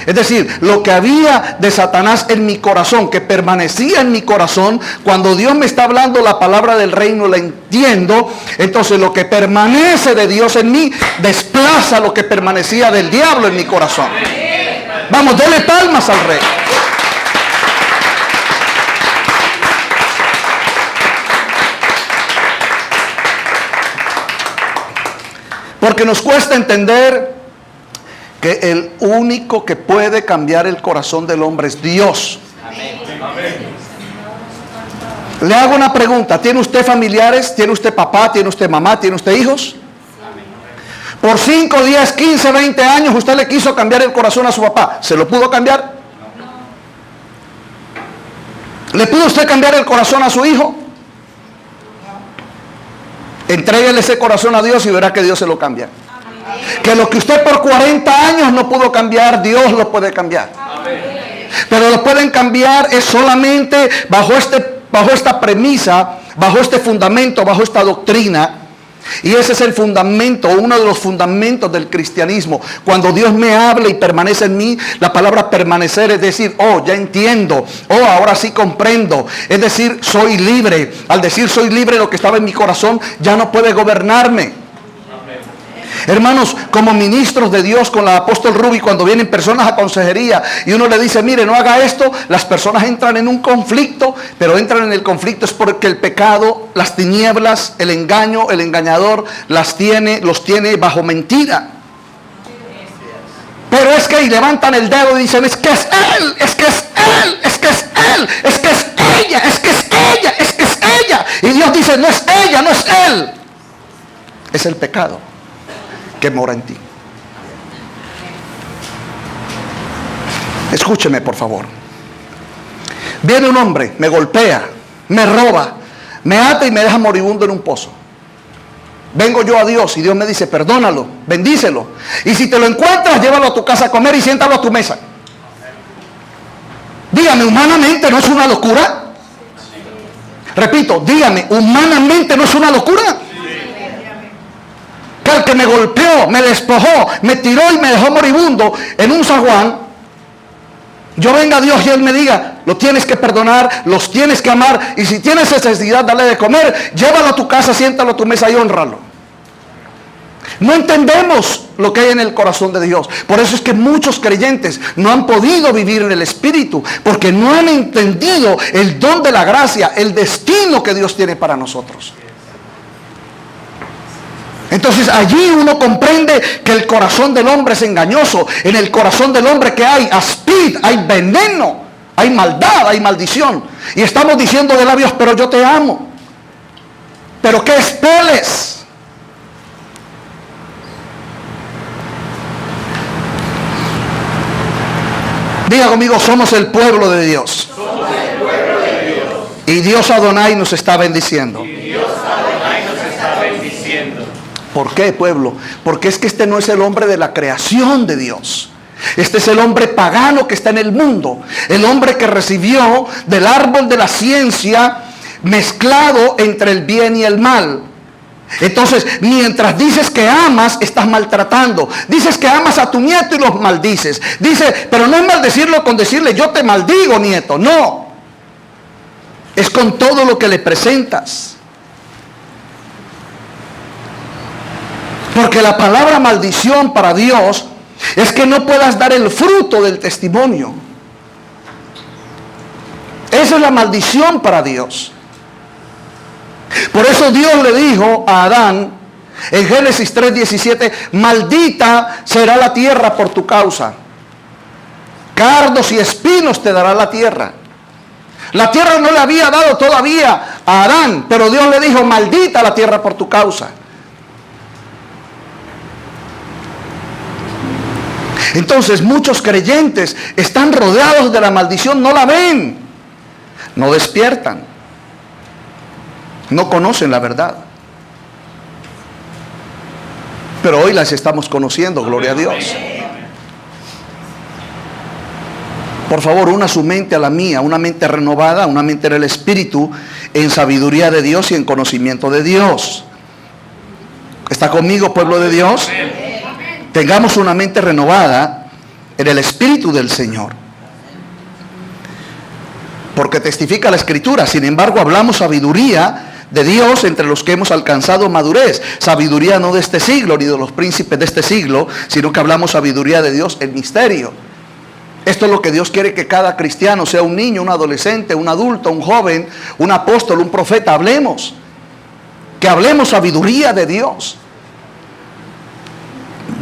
es decir, lo que había de Satanás en mi corazón, que permanecía en mi corazón, cuando Dios me está hablando la palabra del reino, la entiendo. Entonces lo que permanece de Dios en mí desplaza lo que permanecía del diablo en mi corazón. Vamos, denle palmas al Rey. Porque nos cuesta entender que el único que puede cambiar el corazón del hombre es Dios. Le hago una pregunta: ¿tiene usted familiares? ¿Tiene usted papá? ¿Tiene usted mamá? ¿Tiene usted hijos? Por 5, 10, 15, 20 años usted le quiso cambiar el corazón a su papá. ¿Se lo pudo cambiar? ¿Le pudo usted cambiar el corazón a su hijo? Entréguele ese corazón a Dios y verá que Dios se lo cambia. Que lo que usted por 40 años no pudo cambiar, Dios lo puede cambiar. Pero lo pueden cambiar es solamente bajo esta premisa, bajo este fundamento, bajo esta doctrina. Y ese es el fundamento, uno de los fundamentos del cristianismo. Cuando Dios me habla y permanece en mí, la palabra permanecer es decir, oh, ya entiendo, oh, ahora sí comprendo. Es decir, soy libre. Al decir soy libre, lo que estaba en mi corazón ya no puede gobernarme. Hermanos, como ministros de Dios con la apóstol Ruby, cuando vienen personas a consejería y uno le dice, mire, no haga esto, las personas entran en un conflicto, pero entran en el conflicto es porque el pecado, las tinieblas, el engaño, el engañador los tiene bajo mentira. Pero es que y levantan el dedo y dicen, es que es él, es que es él, es que es él, es que es ella, es que es ella, es que es ella. Y Dios dice, no es ella, no es él, es el pecado que mora en ti. Escúcheme por favor. Viene un hombre, me golpea, me roba, me ata y me deja moribundo en un pozo. Vengo yo a Dios y Dios me dice, perdónalo, bendícelo. Y si te lo encuentras, llévalo a tu casa a comer y siéntalo a tu mesa. Dígame, humanamente no es una locura. Repito, dígame, humanamente no es una locura. Que el que me golpeó, me despojó, me tiró y me dejó moribundo en un zaguán, yo venga a Dios y Él me diga, lo tienes que perdonar, los tienes que amar, y si tienes necesidad, dale de comer, llévalo a tu casa, siéntalo a tu mesa y honralo. No entendemos lo que hay en el corazón de Dios. Por eso es que muchos creyentes no han podido vivir en el Espíritu, porque no han entendido el don de la gracia, el destino que Dios tiene para nosotros. Entonces allí uno comprende que el corazón del hombre es engañoso. En el corazón del hombre que hay aspid, hay veneno, hay maldad, hay maldición. Y estamos diciendo de labios, pero yo te amo. ¿Pero qué esperes? Diga conmigo, somos el pueblo de Dios. Somos el pueblo de Dios. Y Dios Adonai nos está bendiciendo. Y Dios Adonai nos está bendiciendo. ¿Por qué, pueblo? Porque es que este no es el hombre de la creación de Dios. Este es el hombre pagano que está en el mundo. El hombre que recibió del árbol de la ciencia mezclado entre el bien y el mal. Entonces, mientras dices que amas, estás maltratando. Dices que amas a tu nieto y los maldices. Dice, pero no es maldecirlo con decirle yo te maldigo, nieto. No. Es con todo lo que le presentas. Porque la palabra maldición para Dios es que no puedas dar el fruto del testimonio. Esa es la maldición para Dios. Por eso Dios le dijo a Adán en Génesis 3:17, maldita será la tierra por tu causa. Cardos y espinos te dará la tierra. La tierra no le había dado todavía a Adán, pero Dios le dijo, maldita la tierra por tu causa. Entonces muchos creyentes están rodeados de la maldición, no la ven, no despiertan, no conocen la verdad. Pero hoy las estamos conociendo, gloria a Dios. Por favor, una su mente a la mía, una mente renovada, una mente en el Espíritu, en sabiduría de Dios y en conocimiento de Dios. ¿Está conmigo, pueblo de Dios? Tengamos una mente renovada en el Espíritu del Señor. Porque testifica la Escritura. Sin embargo, hablamos sabiduría de Dios entre los que hemos alcanzado madurez. Sabiduría no de este siglo, ni de los príncipes de este siglo, sino que hablamos sabiduría de Dios en misterio. Esto es lo que Dios quiere que cada cristiano, sea un niño, un adolescente, un adulto, un joven, un apóstol, un profeta, hablemos. Que hablemos sabiduría de Dios.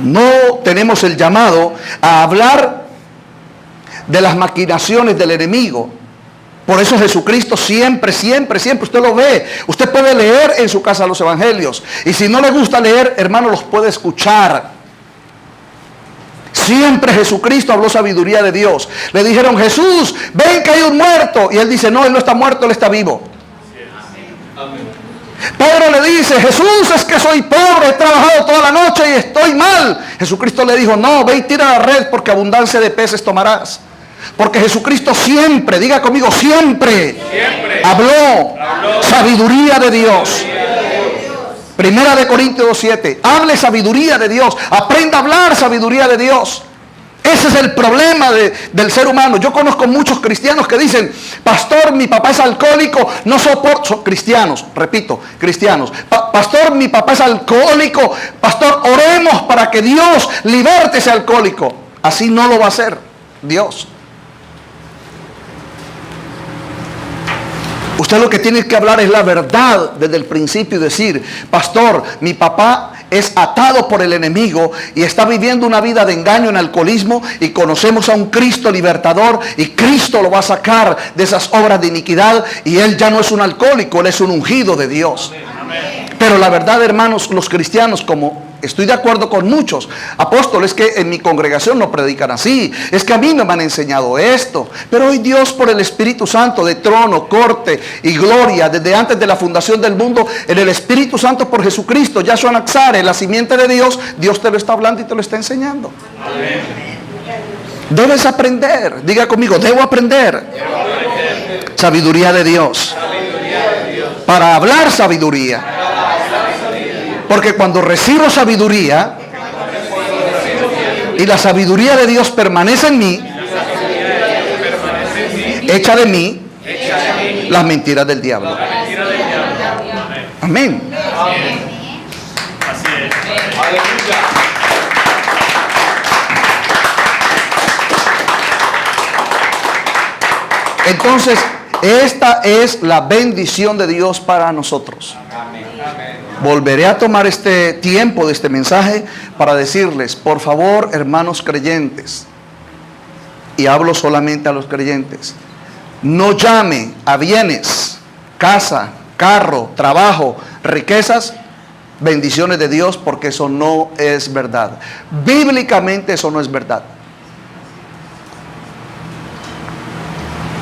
No tenemos el llamado a hablar de las maquinaciones del enemigo. Por eso Jesucristo siempre, usted lo ve. Usted puede leer en su casa los evangelios. Y si no le gusta leer, hermano, los puede escuchar. Siempre Jesucristo habló sabiduría de Dios. Le dijeron: Jesús, ven que hay un muerto. Y él dice: no, él no está muerto, él está vivo. Pedro le dice: Jesús, es que soy pobre, he trabajado toda la noche y estoy mal. Jesucristo le dijo: no, ve y tira la red, porque abundancia de peces tomarás. Porque Jesucristo siempre, diga conmigo, siempre habló sabiduría de Dios. Primera de Corintios 2:7. Hable sabiduría de Dios. Aprenda a hablar sabiduría de Dios. Ese es el problema del ser humano. Yo conozco muchos cristianos que dicen: pastor, mi papá es alcohólico, no soporto. Son cristianos, repito, cristianos. Pastor, mi papá es alcohólico. Pastor, oremos para que Dios liberte ese alcohólico. Así no lo va a hacer Dios. Usted lo que tiene que hablar es la verdad desde el principio y decir: pastor, mi papá es atado por el enemigo y está viviendo una vida de engaño en alcoholismo, y conocemos a un Cristo libertador, y Cristo lo va a sacar de esas obras de iniquidad, y él ya no es un alcohólico, él es un ungido de Dios. Pero la verdad, hermanos, los cristianos, como estoy de acuerdo con muchos apóstoles que en mi congregación no predican así, es que a mí no me han enseñado esto. Pero hoy Dios, por el Espíritu Santo, de trono, corte y gloria, desde antes de la fundación del mundo, en el Espíritu Santo por Jesucristo, Yahshua Naxare, la simiente de Dios, Dios te lo está hablando y te lo está enseñando. Amén. Debes aprender, diga conmigo, debo aprender. Sabiduría de Dios. Para hablar sabiduría. Porque cuando recibo sabiduría y la sabiduría de Dios permanece en mí, echa de mí las mentiras del diablo. Amén. Entonces, esta es la bendición de Dios para nosotros. Volveré a tomar este tiempo de este mensaje para decirles: por favor, hermanos creyentes, y hablo solamente a los creyentes, no llame a bienes, casa, carro, trabajo, riquezas, bendiciones de Dios, porque eso no es verdad. Bíblicamente eso no es verdad.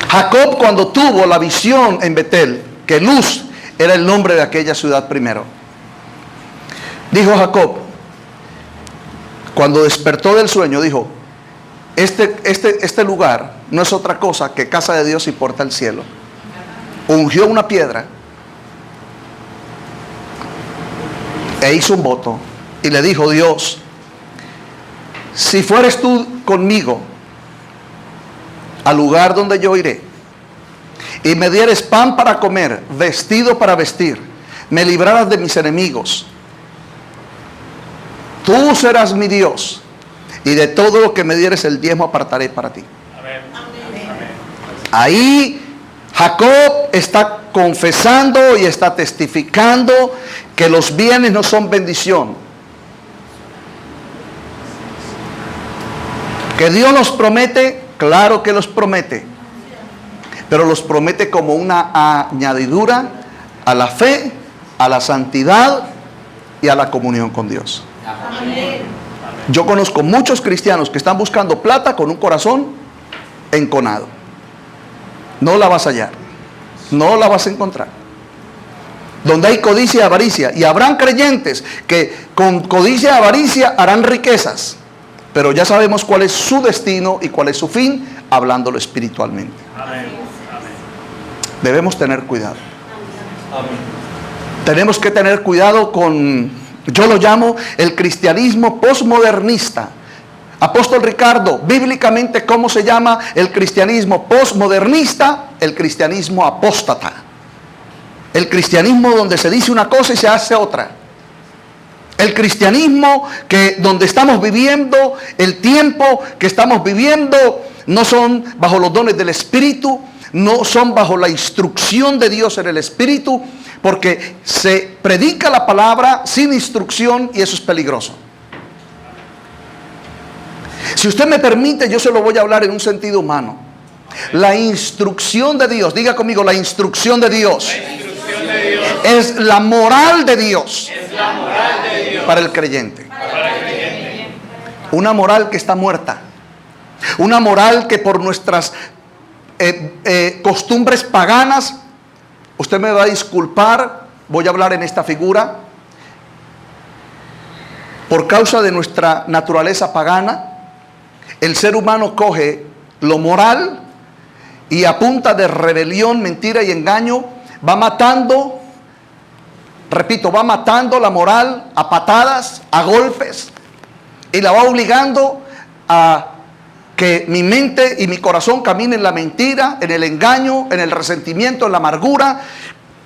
Jacob, cuando tuvo la visión en Betel, que Luz era el nombre de aquella ciudad primero, dijo Jacob, cuando despertó del sueño, dijo: este lugar no es otra cosa que casa de Dios y puerta al cielo. Ungió una piedra e hizo un voto y le dijo: Dios, si fueres tú conmigo al lugar donde yo iré, y me dieres pan para comer, vestido para vestir, me libraras de mis enemigos, tú serás mi Dios, y de todo lo que me dieres el diezmo apartaré para ti. Amén. Ahí Jacob está confesando y está testificando que los bienes no son bendición. Que Dios los promete, claro que los promete, pero los promete como una añadidura a la fe, a la santidad y a la comunión con Dios. Yo conozco muchos cristianos que están buscando plata con un corazón enconado. No la vas a hallar, no la vas a encontrar. Donde hay codicia y avaricia, y habrán creyentes que con codicia y avaricia harán riquezas, Pero ya sabemos cuál es su destino y cuál es su fin, hablándolo espiritualmente. Amén. Debemos tener cuidado. Tenemos que tener cuidado con, yo lo llamo el cristianismo posmodernista. Apóstol Ricardo, bíblicamente, ¿cómo se llama el cristianismo posmodernista? El cristianismo apóstata. El cristianismo donde se dice una cosa y se hace otra. El cristianismo que donde estamos viviendo, el tiempo que estamos viviendo, no son bajo los dones del Espíritu, no son bajo la instrucción de Dios en el Espíritu, porque se predica la palabra sin instrucción y eso es peligroso. Si usted me permite, yo se lo voy a hablar en un sentido humano. La instrucción de Dios, diga conmigo, la instrucción de Dios, es la moral de Dios, para el creyente. Una moral que está muerta, una moral que por nuestras costumbres paganas, usted me va a disculpar, voy a hablar en esta figura, por causa de nuestra naturaleza pagana, el ser humano coge lo moral y a punta de rebelión, mentira y engaño va matando, repito, va matando la moral a patadas, a golpes, y la va obligando a que mi mente y mi corazón caminen en la mentira, en el engaño, en el resentimiento, en la amargura,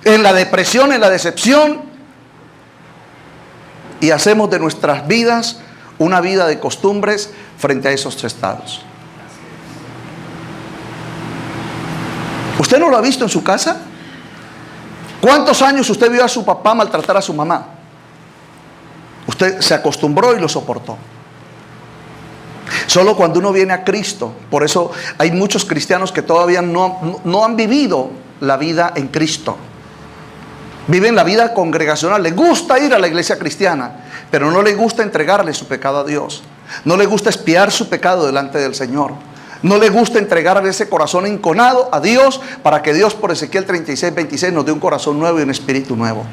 en la depresión, en la decepción, y hacemos de nuestras vidas una vida de costumbres frente a esos estados. ¿Usted no lo ha visto en su casa? ¿Cuántos años usted vio a su papá maltratar a su mamá? Usted se acostumbró y lo soportó. Solo cuando uno viene a Cristo, por eso hay muchos cristianos que todavía no han vivido la vida en Cristo. Viven la vida congregacional, les gusta ir a la iglesia cristiana, pero no les gusta entregarle su pecado a Dios. No les gusta expiar su pecado delante del Señor. No le gusta entregarle ese corazón enconado a Dios para que Dios, por Ezequiel 36:26, nos dé un corazón nuevo y un espíritu nuevo.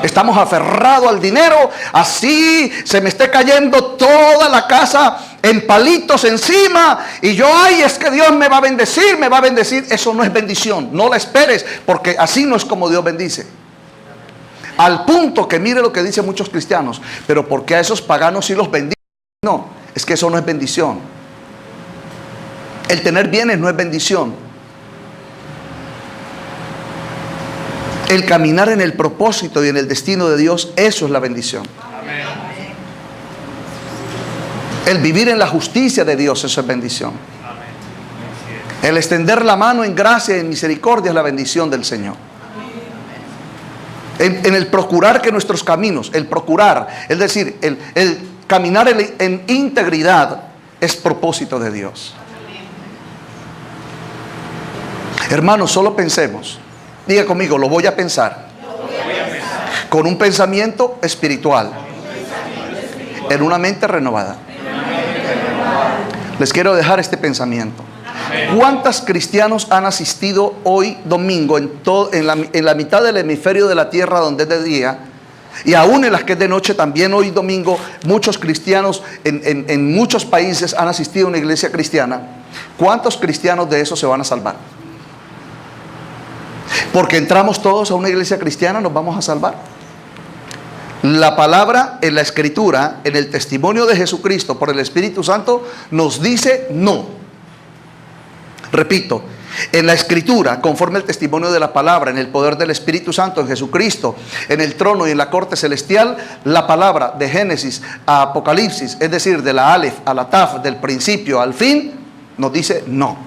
Estamos aferrados al dinero, así se me esté cayendo toda la casa en palitos encima y yo, ay, es que Dios me va a bendecir, me va a bendecir. Eso no es bendición, no la esperes, porque así no es como Dios bendice. Al punto que mire lo que dicen muchos cristianos, pero ¿por qué a esos paganos sí los bendice? No, es que eso no es bendición. El tener bienes no es bendición. El caminar en el propósito y en el destino de Dios, eso es la bendición. Amén. El vivir en la justicia de Dios, eso es bendición. Amén. El extender la mano en gracia y en misericordia es la bendición del Señor. En el procurar que nuestros caminos, el procurar, es decir, el caminar en integridad es propósito de Dios. Hermanos, solo pensemos. Diga conmigo, lo voy a pensar. Con un pensamiento espiritual. En una mente renovada. Les quiero dejar este pensamiento. ¿Cuántos cristianos han asistido hoy domingo en la mitad del hemisferio de la tierra donde es de día? Y aún en las que es de noche, también hoy domingo, muchos cristianos en muchos países han asistido a una iglesia cristiana. ¿Cuántos cristianos de esos se van a salvar? Porque entramos todos a una iglesia cristiana, nos vamos a salvar. La palabra en la Escritura, en el testimonio de Jesucristo por el Espíritu Santo, nos dice no. Repito, en la Escritura, conforme al testimonio de la palabra, en el poder del Espíritu Santo, en Jesucristo, en el trono y en la corte celestial, la palabra de Génesis a Apocalipsis, es decir, de la Aleph a la Taf, del principio al fin, nos dice no.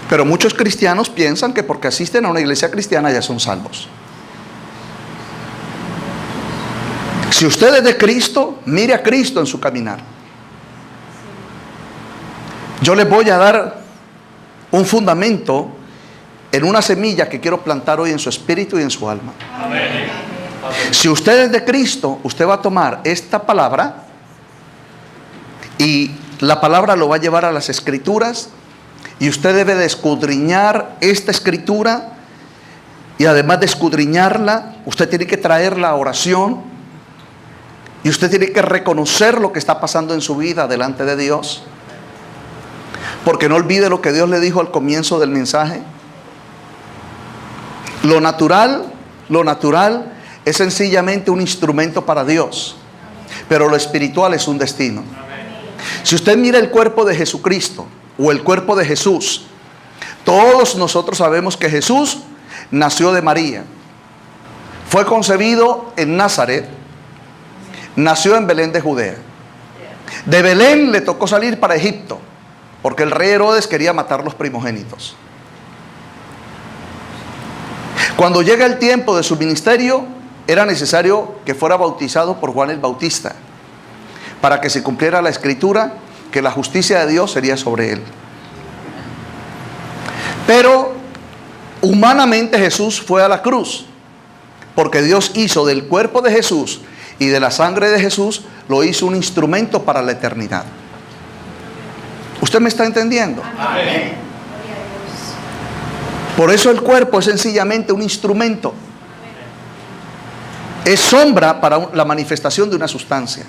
Pero muchos cristianos piensan que porque asisten a una iglesia cristiana ya son salvos. Si usted es de Cristo, mire a Cristo en su caminar. Yo les voy a dar un fundamento en una semilla que quiero plantar hoy en su espíritu y en su alma. Amén. Si usted es de Cristo, usted va a tomar esta palabra y la palabra lo va a llevar a las Escrituras. Y usted debe de escudriñar esta escritura. Y además de escudriñarla, usted tiene que traer la oración. Y usted tiene que reconocer lo que está pasando en su vida delante de Dios. Porque no olvide lo que Dios le dijo al comienzo del mensaje. Lo natural es sencillamente un instrumento para Dios. Pero lo espiritual es un destino. Si usted mira el cuerpo de Jesucristo o el cuerpo de Jesús, todos nosotros sabemos que Jesús nació de María. Fue concebido en Nazaret. Nació en Belén de Judea. De Belén le tocó salir para Egipto, porque el rey Herodes quería matar los primogénitos. Cuando llega el tiempo de su ministerio, era necesario que fuera bautizado por Juan el Bautista, para que se cumpliera la escritura, que la justicia de Dios sería sobre él. Pero humanamente Jesús fue a la cruz, porque Dios hizo del cuerpo de Jesús y de la sangre de Jesús, lo hizo un instrumento para la eternidad. ¿Usted me está entendiendo? Amén. Por eso el cuerpo es sencillamente un instrumento. Es sombra para la manifestación de una sustancia.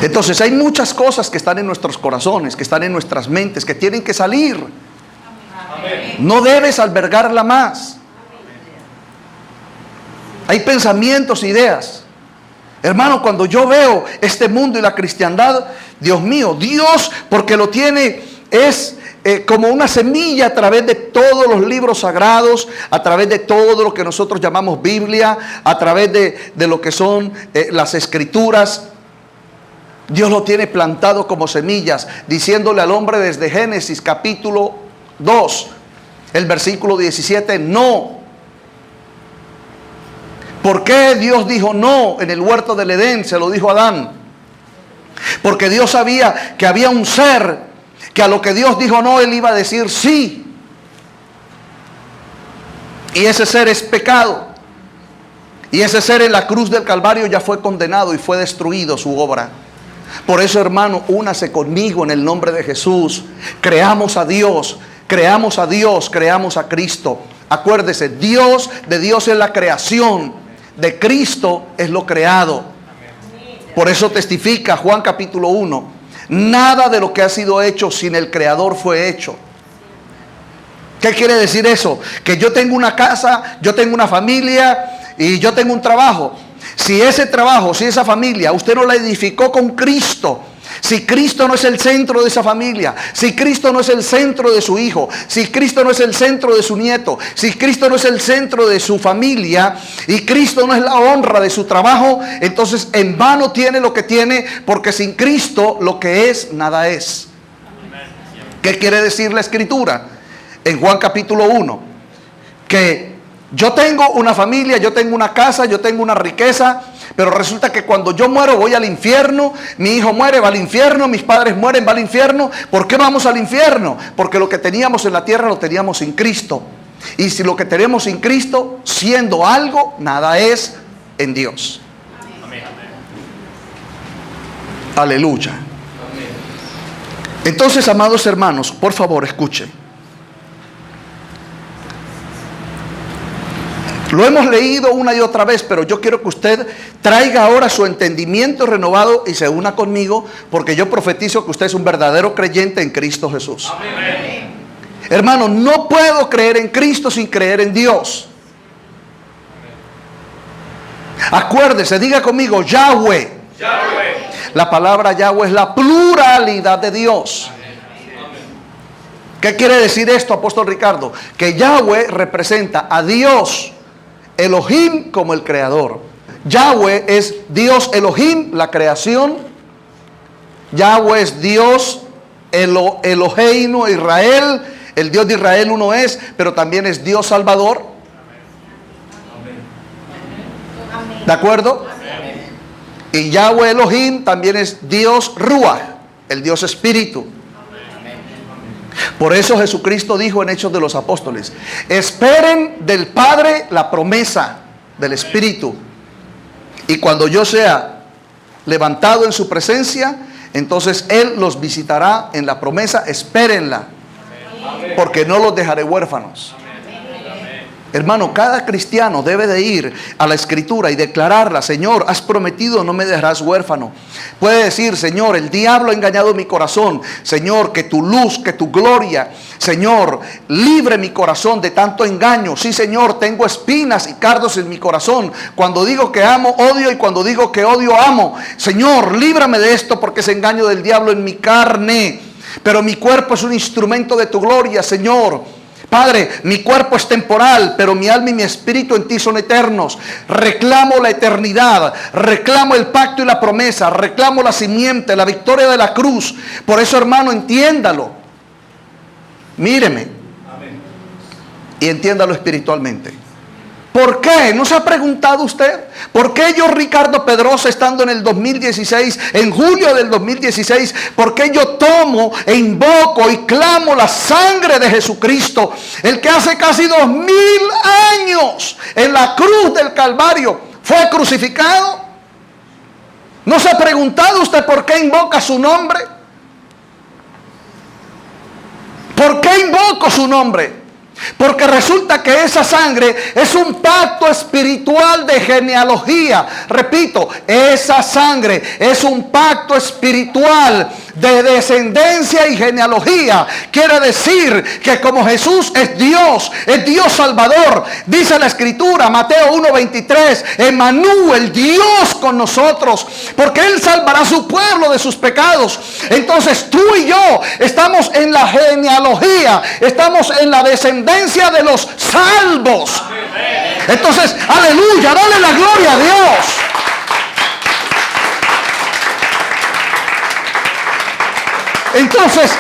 Entonces hay muchas cosas que están en nuestros corazones, que están en nuestras mentes, que tienen que salir. Amén. No debes albergarla más. Hay pensamientos, ideas. Hermano, cuando yo veo este mundo y la cristiandad, Dios mío, Dios, porque lo tiene, es como una semilla a través de todos los libros sagrados, a través de todo lo que nosotros llamamos Biblia, a través de lo que son las escrituras. Dios lo tiene plantado como semillas, diciéndole al hombre desde Génesis capítulo 2, el versículo 17, no. ¿Por qué Dios dijo no en el huerto del Edén? Se lo dijo a Adán. Porque Dios sabía que había un ser que a lo que Dios dijo no, él iba a decir sí. Y ese ser es pecado. Y ese ser en la cruz del Calvario ya fue condenado y fue destruido su obra. Por eso, hermano, únase conmigo en el nombre de Jesús. Creamos a Dios, creamos a Dios, creamos a Cristo. Acuérdese, Dios de Dios es la creación, de Cristo es lo creado. Por eso testifica Juan capítulo 1, nada de lo que ha sido hecho sin el Creador fue hecho. ¿Qué quiere decir eso? Que yo tengo una casa, yo tengo una familia y yo tengo un trabajo. Si ese trabajo, si esa familia, usted no la edificó con Cristo, si Cristo no es el centro de esa familia, si Cristo no es el centro de su hijo, si Cristo no es el centro de su nieto, si Cristo no es el centro de su familia y Cristo no es la honra de su trabajo, entonces en vano tiene lo que tiene, porque sin Cristo lo que es, nada es. ¿Qué quiere decir la escritura? En Juan capítulo 1, que yo tengo una familia, yo tengo una casa, yo tengo una riqueza, pero resulta que cuando yo muero voy al infierno, mi hijo muere, va al infierno, mis padres mueren, va al infierno. ¿Por qué vamos al infierno? Porque lo que teníamos en la tierra lo teníamos sin Cristo. Y si lo que tenemos sin Cristo, siendo algo, nada es en Dios. Amén. Aleluya. Entonces, amados hermanos, por favor, escuchen. Lo hemos leído una y otra vez, pero yo quiero que usted traiga ahora su entendimiento renovado y se una conmigo, porque yo profetizo que usted es un verdadero creyente en Cristo Jesús. Amén. Hermano, no puedo creer en Cristo sin creer en Dios. Acuérdese, diga conmigo, Yahweh. Yahweh. La palabra Yahweh es la pluralidad de Dios. ¿Qué quiere decir esto, apóstol Ricardo? Que Yahweh representa a Dios Elohim como el creador. Yahweh es Dios Elohim, la creación. Yahweh es Dios Eloheinu, Israel. El Dios de Israel uno es, pero también es Dios Salvador. ¿De acuerdo? Y Yahweh Elohim también es Dios Ruach, el Dios Espíritu. Por eso Jesucristo dijo en Hechos de los Apóstoles: esperen del Padre la promesa del Espíritu. Y cuando yo sea levantado en su presencia, entonces Él los visitará en la promesa. Espérenla, porque no los dejaré huérfanos. Hermano, cada cristiano debe de ir a la Escritura y declararla. Señor, has prometido, no me dejarás huérfano. Puede decir, Señor, el diablo ha engañado mi corazón. Señor, que tu luz, que tu gloria, Señor, libre mi corazón de tanto engaño. Sí, Señor, tengo espinas y cardos en mi corazón. Cuando digo que amo, odio, y cuando digo que odio, amo. Señor, líbrame de esto, porque es engaño del diablo en mi carne. Pero mi cuerpo es un instrumento de tu gloria, Señor. Padre, mi cuerpo es temporal, pero mi alma y mi espíritu en ti son eternos. Reclamo la eternidad, reclamo el pacto y la promesa, reclamo la simiente, la victoria de la cruz. Por eso, hermano, entiéndalo. Míreme. Y entiéndalo espiritualmente. ¿Por qué? ¿No se ha preguntado usted? ¿Por qué yo, Ricardo Pedrosa, estando en el 2016, en julio del 2016, por qué yo tomo e invoco y clamo la sangre de Jesucristo, el que hace casi 2000 años en la cruz del Calvario fue crucificado? ¿No se ha preguntado usted por qué invoca su nombre? ¿Por qué invoco su nombre? Porque resulta que esa sangre es un pacto espiritual de genealogía. Repito, esa sangre es un pacto espiritual de descendencia y genealogía. Quiere decir que como Jesús es Dios Salvador, dice la Escritura, Mateo 1:23, Emmanuel, Dios con nosotros, porque Él salvará a su pueblo de sus pecados. Entonces tú y yo estamos en la genealogía, estamos en la descendencia de los salvos. Entonces, aleluya, dale la gloria a Dios. Entonces,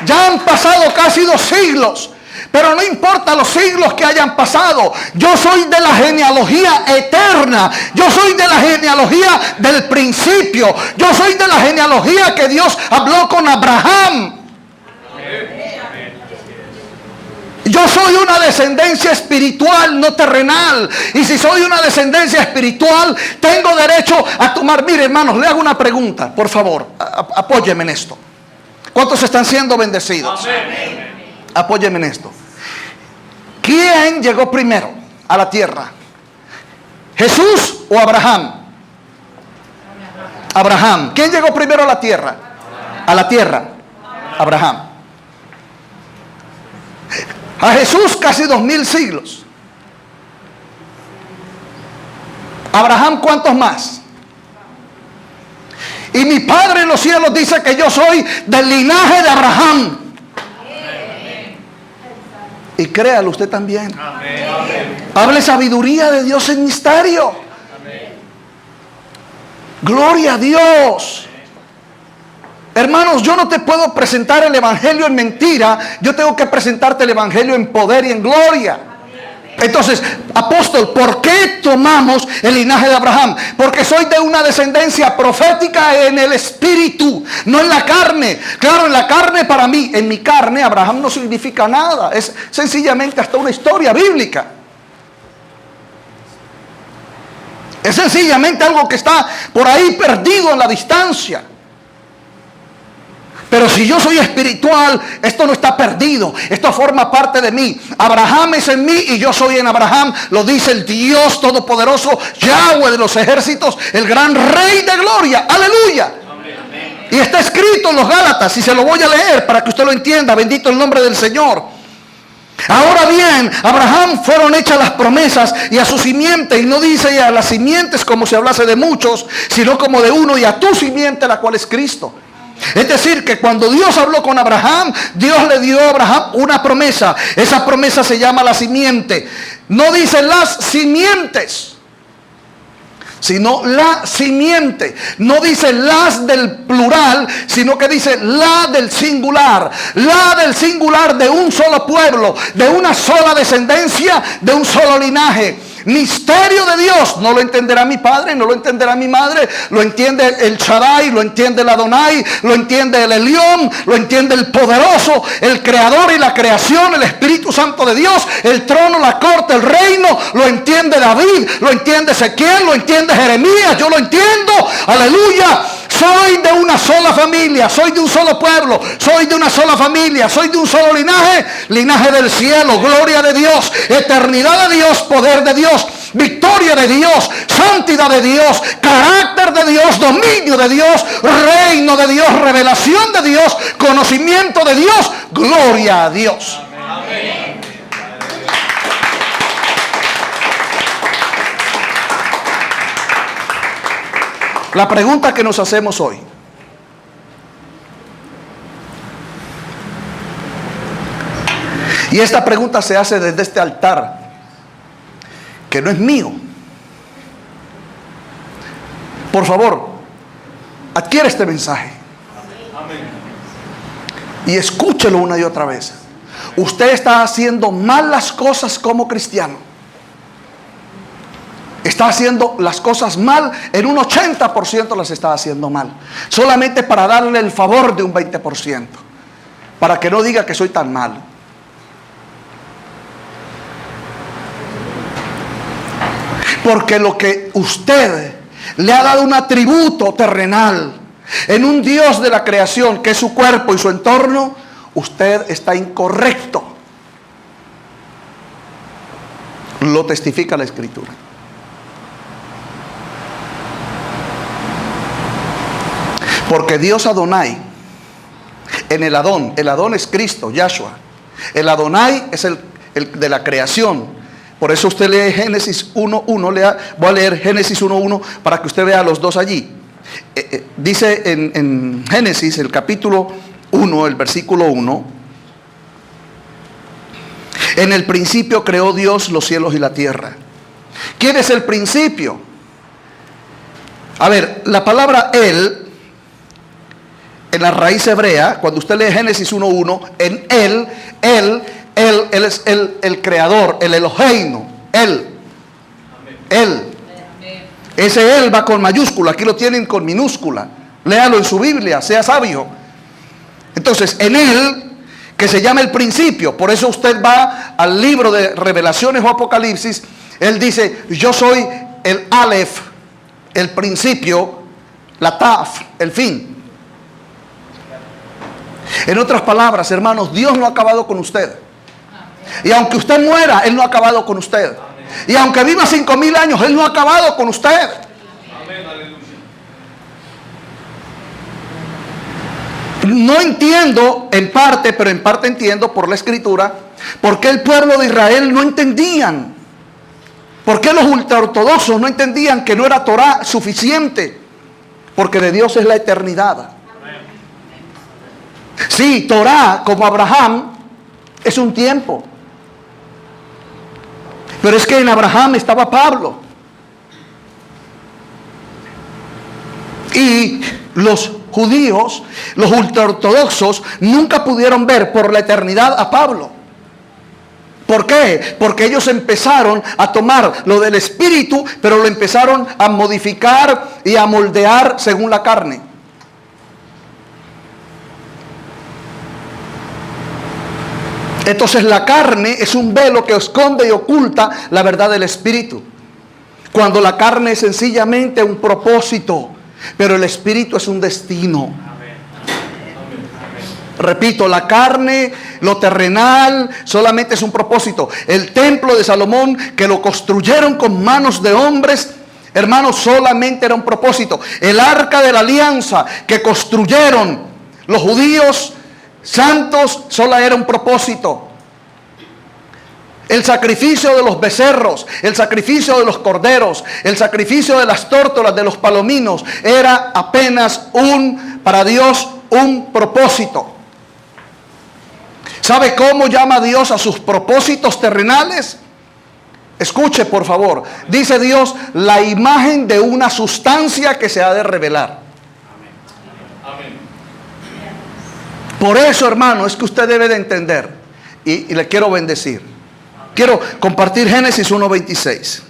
ya han pasado casi 2 siglos. Pero no importa los siglos que hayan pasado. Yo soy de la genealogía eterna. Yo soy de la genealogía del principio. Yo soy de la genealogía que Dios habló con Abraham. Yo soy una descendencia espiritual, no terrenal. Y si soy una descendencia espiritual, tengo derecho a tomar. Mire, hermanos, le hago una pregunta, por favor. Apóyeme en esto. ¿Cuántos están siendo bendecidos? Apóyeme en esto. ¿Quién llegó primero a la tierra? ¿Jesús o Abraham? Abraham. ¿Quién llegó primero a la tierra? A la tierra. Abraham. A Jesús casi 2000 siglos. Abraham, ¿cuántos más? Y mi Padre en los cielos dice que yo soy del linaje de Abraham. Y créalo usted también. Hable sabiduría de Dios en misterio. Gloria a Dios. Hermanos, yo no te puedo presentar el evangelio en mentira. Yo tengo que presentarte el evangelio en poder y en gloria. Entonces, apóstol, ¿por qué tomamos el linaje de Abraham? Porque soy de una descendencia profética en el espíritu, no en la carne. Claro, en la carne para mí, en mi carne, Abraham no significa nada. Es sencillamente hasta una historia bíblica. Es sencillamente algo que está por ahí perdido en la distancia. Pero si yo soy espiritual, esto no está perdido. Esto forma parte de mí. Abraham es en mí y yo soy en Abraham. Lo dice el Dios Todopoderoso, Yahweh de los ejércitos, el gran Rey de gloria. Aleluya. Y está escrito en los Gálatas, y se lo voy a leer para que usted lo entienda. Bendito el nombre del Señor. Ahora bien, a Abraham fueron hechas las promesas y a su simiente, y no dice a las simientes como si hablase de muchos, sino como de uno, y a tu simiente, la cual es Cristo. Es decir, que cuando Dios habló con Abraham, Dios le dio a Abraham una promesa. Esa promesa se llama la simiente. No dice las simientes, sino la simiente. No dice las del plural, sino que dice la del singular. La del singular de un solo pueblo, de una sola descendencia, de un solo linaje. Misterio de Dios. No lo entenderá mi padre, no lo entenderá mi madre. Lo entiende el Shaddai, lo entiende el Adonai, lo entiende el Elión, lo entiende el poderoso, el creador y la creación, el Espíritu Santo de Dios, el trono, la corte, el reino. Lo entiende David, lo entiende Ezequiel, lo entiende Jeremías. Yo lo entiendo. Aleluya. Soy de una sola familia, soy de un solo pueblo, soy de una sola familia, soy de un solo linaje, linaje del cielo, gloria de Dios, eternidad de Dios, poder de Dios, victoria de Dios, santidad de Dios, carácter de Dios, dominio de Dios, reino de Dios, revelación de Dios, conocimiento de Dios, gloria a Dios. Amén. La pregunta que nos hacemos hoy: y esta pregunta se hace desde este altar, que no es mío. Por favor, adquiere este mensaje y escúchelo una y otra vez. Usted está haciendo mal las cosas como cristiano. Está haciendo las cosas mal, en un 80% las está haciendo mal. Solamente para darle el favor de un 20%. Para que no diga que soy tan malo. Porque lo que usted le ha dado un atributo terrenal en un Dios de la creación, que es su cuerpo y su entorno, usted está incorrecto. Lo testifica la Escritura. Porque Dios Adonai, en el Adón es Cristo, Yahshua. El Adonai es el de la creación. Por eso usted lee Génesis 1:1, voy a leer Génesis 1:1 para que usted vea los dos allí. Dice en Génesis, el capítulo 1, el versículo 1: en el principio creó Dios los cielos y la tierra. ¿Quién es el principio? A ver, la palabra Él, en la raíz hebrea, cuando usted lee Génesis 1:1, en Él es el creador, el Eloheinu, Él. Ese Él va con mayúscula, aquí lo tienen con minúscula. Léalo en su Biblia, sea sabio. Entonces, en Él, que se llama el principio, por eso usted va al libro de Revelaciones o Apocalipsis, Él dice: yo soy el Aleph, el principio, la Taf, el fin. En otras palabras, hermanos, Dios no ha acabado con usted. Y aunque usted muera, Él no ha acabado con usted. Y aunque viva 5,000 años, Él no ha acabado con usted. No entiendo en parte, pero en parte entiendo por la Escritura, por qué el pueblo de Israel no entendían. ¿Por qué los ultraortodoxos no entendían que no era Torah suficiente? Porque de Dios es la eternidad. Sí, Torah, como Abraham, es un tiempo. Pero es que en Abraham estaba Pablo. Y los judíos, los ultraortodoxos, nunca pudieron ver por la eternidad a Pablo. ¿Por qué? Porque ellos empezaron a tomar lo del Espíritu, pero lo empezaron a modificar y a moldear según la carne. Entonces la carne es un velo que esconde y oculta la verdad del Espíritu. Cuando la carne es sencillamente un propósito, pero el Espíritu es un destino. Repito, la carne, lo terrenal, solamente es un propósito. El templo de Salomón, que lo construyeron con manos de hombres, hermanos, solamente era un propósito. El arca de la alianza que construyeron los judíos santos, solo era un propósito. El sacrificio de los becerros, el sacrificio de los corderos, el sacrificio de las tórtolas, de los palominos, era apenas para Dios un propósito. ¿Sabe cómo llama Dios a sus propósitos terrenales? Escuche, por favor. Dice Dios: la imagen de una sustancia que se ha de revelar. Amén. Por eso, hermano, es que usted debe de entender, y le quiero bendecir. Quiero compartir Génesis 1:26.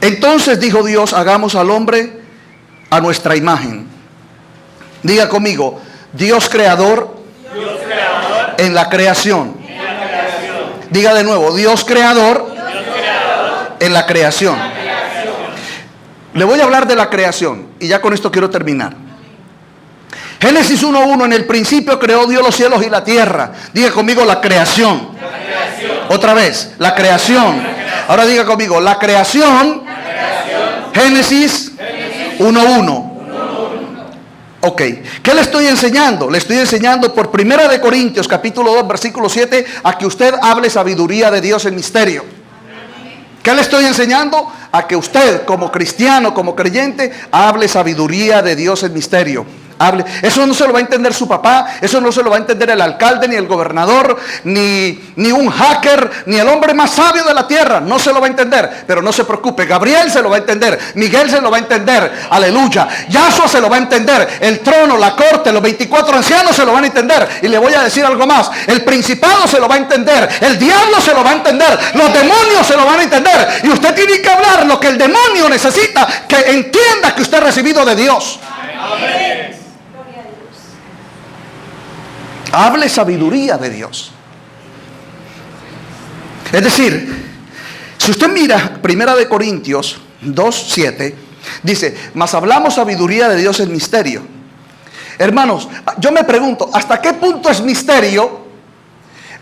Entonces dijo Dios: hagamos al hombre a nuestra imagen. Diga conmigo: Dios creador, en la creación. Diga de nuevo: Dios creador, en la creación. Le voy a hablar de la creación y ya con esto quiero terminar. Génesis 1:1, en el principio creó Dios los cielos y la tierra. Diga conmigo, la creación. Otra vez, la creación. Ahora diga conmigo, la creación. Génesis 1:1. Ok, ¿qué le estoy enseñando? Le estoy enseñando por 1 de Corintios capítulo 2 versículo 7 a que usted hable sabiduría de Dios en misterio. ¿Qué le estoy enseñando? A que usted como cristiano, como creyente, hable sabiduría de Dios en misterio. Hable. Eso no se lo va a entender su papá, eso no se lo va a entender el alcalde, ni el gobernador, ni un hacker, ni el hombre más sabio de la tierra. No se lo va a entender, pero no se preocupe. Gabriel se lo va a entender, Miguel se lo va a entender, aleluya. Yahshua se lo va a entender, el trono, la corte, los 24 ancianos se lo van a entender. Y le voy a decir algo más, el principado se lo va a entender, el diablo se lo va a entender, los demonios se lo van a entender. Y usted tiene que hablar lo que el demonio necesita, que entienda que usted ha recibido de Dios. Amén. Hable sabiduría de Dios. Es decir, si usted mira 1 de Corintios 2:7, dice, mas hablamos sabiduría de Dios en misterio. Hermanos, yo me pregunto, ¿hasta qué punto es misterio?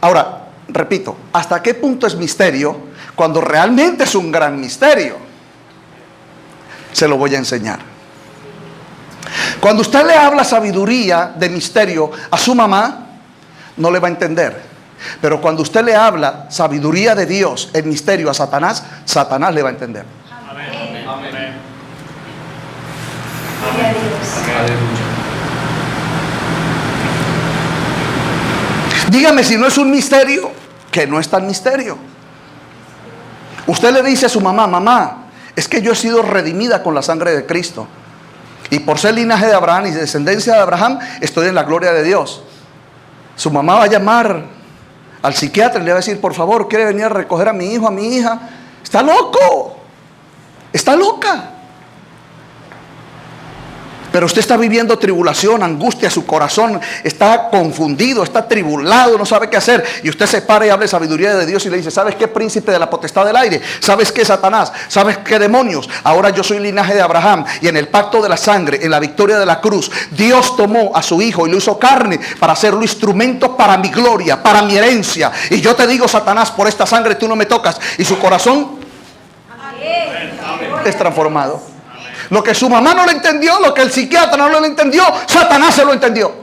Ahora, repito, ¿hasta qué punto es misterio cuando realmente es un gran misterio? Se lo voy a enseñar. Cuando usted le habla sabiduría de misterio a su mamá, no le va a entender. Pero cuando usted le habla sabiduría de Dios en misterio a Satanás, Satanás le va a entender. Amén. Amén. Dígame si no es un misterio, que no es tan misterio. Usted le dice a su mamá, mamá, es que yo he sido redimida con la sangre de Cristo. Y por ser linaje de Abraham y descendencia de Abraham, estoy en la gloria de Dios. Su mamá va a llamar al psiquiatra y le va a decir, por favor, ¿quiere venir a recoger a mi hijo, a mi hija? Está loco, está loca. Pero usted está viviendo tribulación, angustia, su corazón está confundido, está tribulado, no sabe qué hacer. Y usted se para y habla de sabiduría de Dios y le dice, ¿sabes qué, príncipe de la potestad del aire? ¿Sabes qué, Satanás? ¿Sabes qué, demonios? Ahora yo soy linaje de Abraham y en el pacto de la sangre, en la victoria de la cruz, Dios tomó a su hijo y lo hizo carne para hacerlo instrumento para mi gloria, para mi herencia. Y yo te digo, Satanás, por esta sangre tú no me tocas. Y su corazón es transformado. Lo que su mamá no le entendió, lo que el psiquiatra no le entendió, Satanás se lo entendió.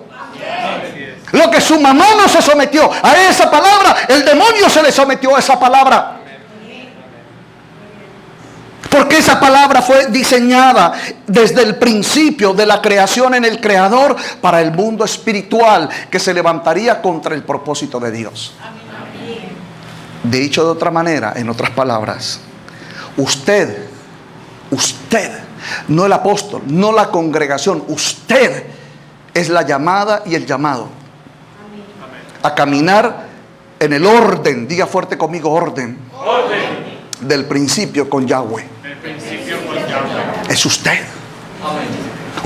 Lo que su mamá no se sometió a esa palabra, el demonio se le sometió a esa palabra. Porque esa palabra fue diseñada desde el principio de la creación en el Creador para el mundo espiritual que se levantaría contra el propósito de Dios. Dicho de otra manera, en otras palabras, usted, no el apóstol, no la congregación, usted es la llamada y el llamado a caminar en el orden, diga fuerte conmigo, orden del principio con Yahweh. Es usted.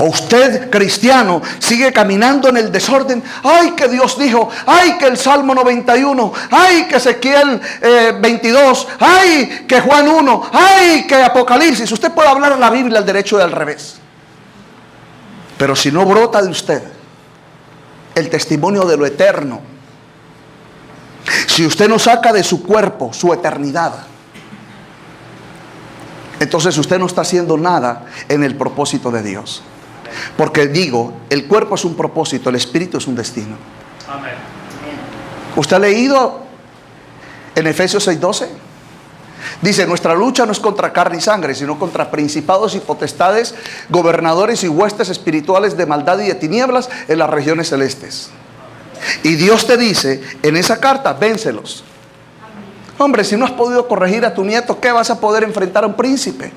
O usted, cristiano, sigue caminando en el desorden. Ay, que Dios dijo. Ay, que el Salmo 91. Ay, que Ezequiel 22. Ay, que Juan 1. Ay, que Apocalipsis. Usted puede hablar la Biblia al derecho y al revés. Pero si no brota de usted el testimonio de lo eterno, si usted no saca de su cuerpo su eternidad, entonces usted no está haciendo nada en el propósito de Dios. Porque digo, el cuerpo es un propósito, el espíritu es un destino. Amén. ¿Usted ha leído en Efesios 6:12? Dice, nuestra lucha no es contra carne y sangre, sino contra principados y potestades, gobernadores y huestes espirituales de maldad y de tinieblas en las regiones celestes. Y Dios te dice en esa carta, vénselos. Hombre, si no has podido corregir a tu nieto, ¿qué vas a poder enfrentar a un príncipe?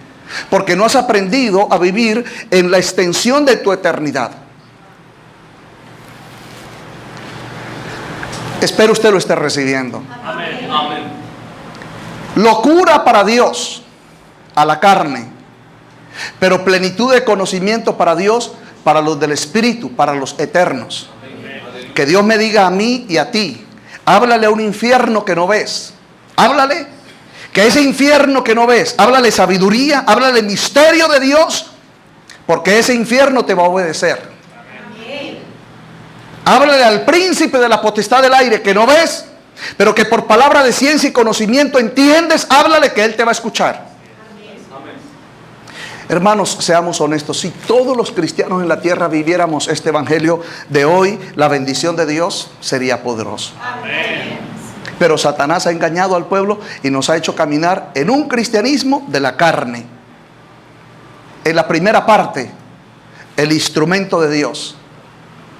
Porque no has aprendido a vivir en la extensión de tu eternidad. Espero usted lo esté recibiendo. Amén. Amén. Locura para Dios, a la carne, pero plenitud de conocimiento para Dios, para los del Espíritu, para los eternos. Que Dios me diga a mí y a ti, háblale a un infierno que no ves. Háblale Que ese infierno que no ves, háblale sabiduría, háblale misterio de Dios, porque ese infierno te va a obedecer. Háblale al príncipe de la potestad del aire que no ves, pero que por palabra de ciencia y conocimiento entiendes. Háblale que él te va a escuchar. Hermanos, seamos honestos. Si todos los cristianos en la tierra viviéramos este evangelio de hoy, la bendición de Dios sería poderosa. Pero Satanás ha engañado al pueblo y nos ha hecho caminar en un cristianismo de la carne. En la primera parte, el instrumento de Dios,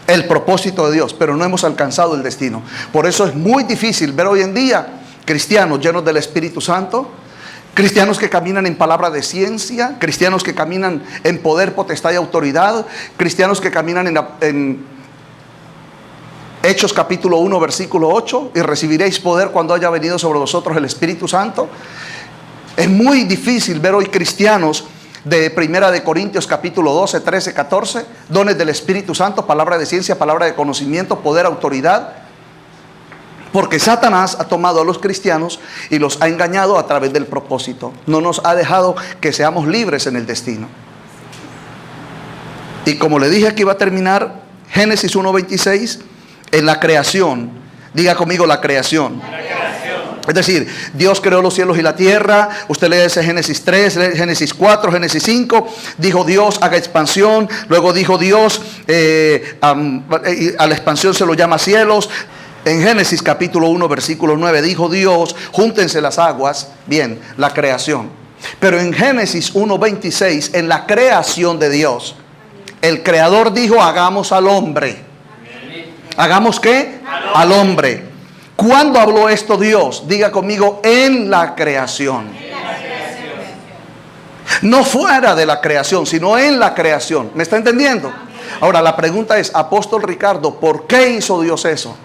el propósito de Dios, pero no hemos alcanzado el destino. Por eso es muy difícil ver hoy en día cristianos llenos del Espíritu Santo, cristianos que caminan en palabra de ciencia, cristianos que caminan en poder, potestad y autoridad, cristianos que caminan en Hechos capítulo 1 versículo 8, y recibiréis poder cuando haya venido sobre vosotros el Espíritu Santo. Es muy difícil ver hoy cristianos de Primera de Corintios capítulo 12, 13, 14, dones del Espíritu Santo, palabra de ciencia, palabra de conocimiento, poder, autoridad. Porque Satanás ha tomado a los cristianos y los ha engañado a través del propósito. No nos ha dejado que seamos libres en el destino. Y como le dije, aquí va a terminar Génesis 1:26 en la creación. Diga conmigo, la creación. Es decir, Dios creó los cielos y la tierra. Usted lee ese Génesis 3, lee Génesis 4, Génesis 5. Dijo Dios, haga expansión. Luego dijo Dios, a la expansión se lo llama cielos. En Génesis capítulo 1 versículo 9 dijo Dios, júntense las aguas. Bien, la creación. Pero en Génesis 1:26, en la creación de Dios, el creador dijo, hagamos al hombre. ¿Hagamos qué? Al hombre. ¿Cuándo habló esto Dios? Diga conmigo, en la creación. No fuera de la creación, sino en la creación. ¿Me está entendiendo? Ahora la pregunta es, apóstol Ricardo, ¿por qué hizo Dios eso?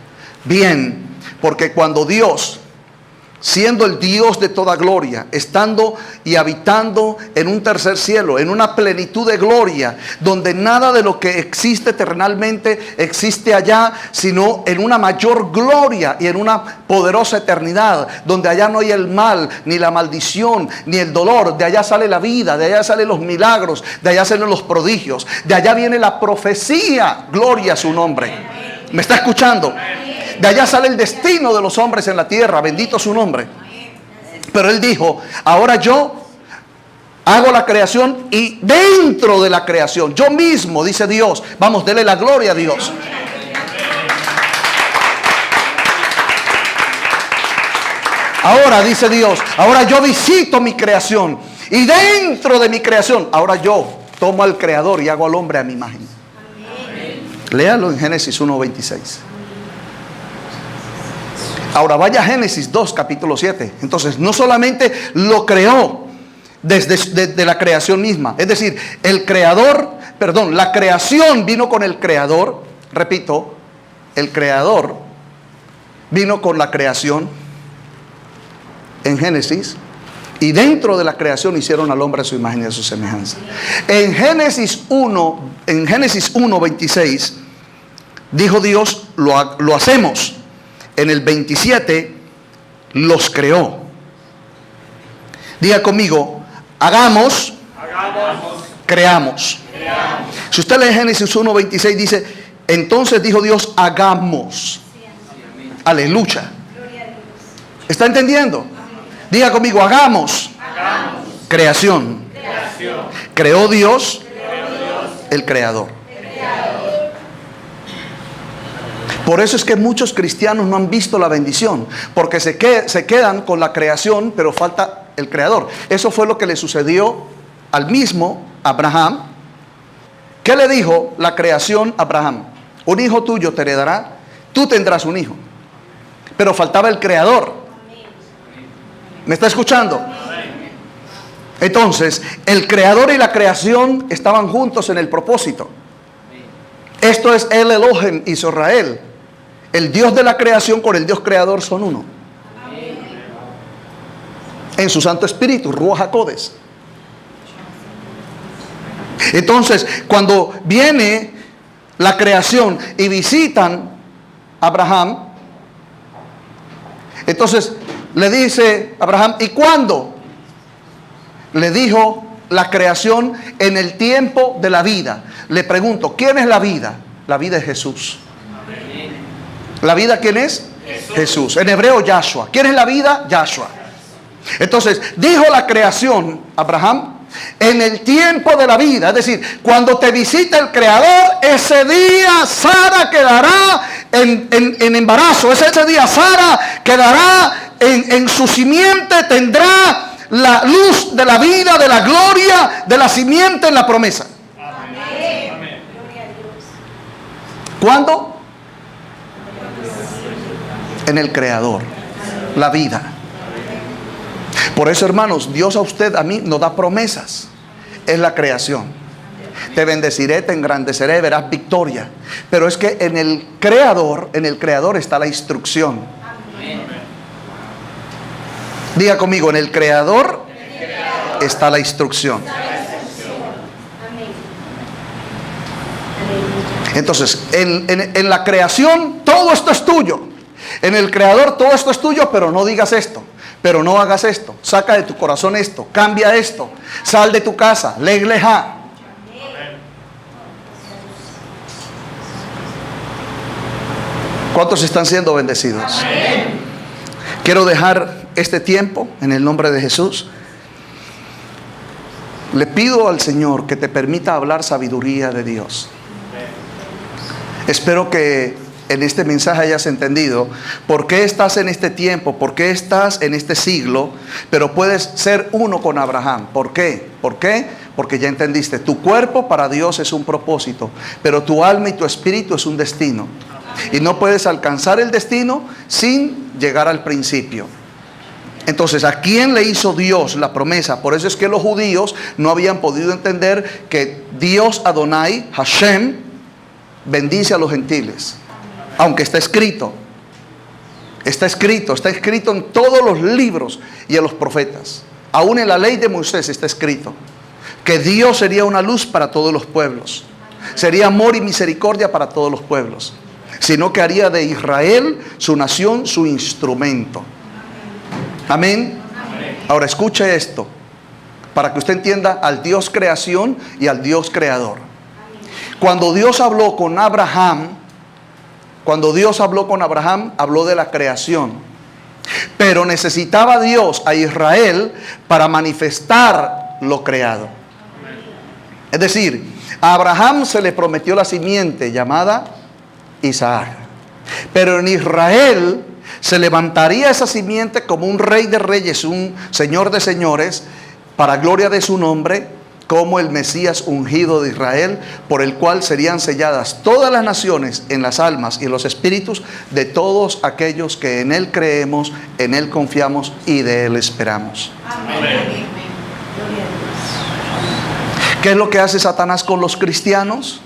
Bien, porque cuando Dios, siendo el Dios de toda gloria, estando y habitando en un tercer cielo, en una plenitud de gloria, donde nada de lo que existe terrenalmente existe allá, sino en una mayor gloria y en una poderosa eternidad, donde allá no hay el mal, ni la maldición, ni el dolor. De allá sale la vida, de allá salen los milagros, de allá salen los prodigios, de allá viene la profecía, gloria a su nombre. ¿Me está escuchando? De allá sale el destino de los hombres en la tierra, bendito su nombre. Pero él dijo, ahora yo hago la creación, y dentro de la creación, yo mismo, dice Dios, vamos, dele la gloria a Dios. Ahora, dice Dios, ahora yo visito mi creación, y dentro de mi creación, ahora yo tomo al creador y hago al hombre a mi imagen. Léalo en Génesis 1:26. Ahora vaya a Génesis 2, capítulo 7. Entonces, no solamente lo creó desde la creación misma. Es decir, la creación vino con el creador. Repito, el creador vino con la creación en Génesis. Y dentro de la creación hicieron al hombre a su imagen y a su semejanza. En Génesis 1:26, dijo Dios, lo hacemos. En el 27, los creó. Diga conmigo, hagamos, creamos. Si usted lee Génesis 1:26, dice, entonces dijo Dios, hagamos. Aleluya. ¿Está entendiendo? Diga conmigo, hagamos. Creación. Creó Dios, el creador. Por eso es que muchos cristianos no han visto la bendición, porque se quedan con la creación, pero falta el creador. Eso fue lo que le sucedió al mismo Abraham. ¿Qué le dijo la creación a Abraham? Un hijo tuyo te heredará, tú tendrás un hijo. Pero faltaba el creador. ¿Me está escuchando? Entonces, el creador y la creación estaban juntos en el propósito. Esto es el Elohim Israel. El Dios de la creación con el Dios creador son uno. En su Santo Espíritu, Ruach HaKodesh. Entonces, cuando viene la creación y visitan a Abraham, entonces le dice Abraham, ¿y cuándo? Le dijo la creación en el tiempo de la vida. Le pregunto, ¿quién es la vida? La vida es Jesús. ¿La vida quién es? Jesús. En hebreo, Yahshua. ¿Quién es la vida? Yahshua. Entonces, dijo la creación, Abraham, en el tiempo de la vida. Es decir, cuando te visita el Creador, ese día Sara quedará en embarazo. Ese día Sara quedará en su simiente, tendrá la luz de la vida, de la gloria, de la simiente en la promesa. Amén. ¿Cuándo? En el Creador, la vida. Por eso, hermanos, Dios a usted, a mí, nos da promesas. Es la creación. Te bendeciré, te engrandeceré, verás victoria. Pero es que en el Creador está la instrucción. Diga conmigo, en el Creador está la instrucción. Entonces, en la creación todo esto es tuyo. En el Creador todo esto es tuyo, pero no digas esto, pero no hagas esto, saca de tu corazón esto, cambia esto, sal de tu casa, legleja. ¿Cuántos están siendo bendecidos? Amén. Quiero dejar este tiempo en el nombre de Jesús. Le pido al Señor que te permita hablar sabiduría de Dios. Espero que en este mensaje hayas entendido por qué estás en este tiempo, por qué estás en este siglo, pero puedes ser uno con Abraham. ¿Por qué? ¿Por qué? Porque ya entendiste, tu cuerpo para Dios es un propósito, pero tu alma y tu espíritu es un destino. Y no puedes alcanzar el destino sin llegar al principio. Entonces, ¿a quién le hizo Dios la promesa? Por eso es que los judíos no habían podido entender que Dios Adonai, Hashem, bendice a los gentiles. Aunque está escrito en todos los libros y en los profetas. Aún en la ley de Moisés está escrito que Dios sería una luz para todos los pueblos. Sería amor y misericordia para todos los pueblos. Sino que haría de Israel, su nación, su instrumento. Amén. Ahora escuche esto, para que usted entienda al Dios creación y al Dios creador. Cuando Dios habló con Abraham, habló de la creación. Pero necesitaba Dios a Israel para manifestar lo creado. Es decir, a Abraham se le prometió la simiente llamada Isaac. Pero en Israel se levantaría esa simiente como un rey de reyes, un señor de señores, para gloria de su nombre, como el Mesías ungido de Israel, por el cual serían selladas todas las naciones en las almas y en los espíritus de todos aquellos que en Él creemos, en Él confiamos y de Él esperamos. Amén. ¿Qué es lo que hace Satanás con los cristianos?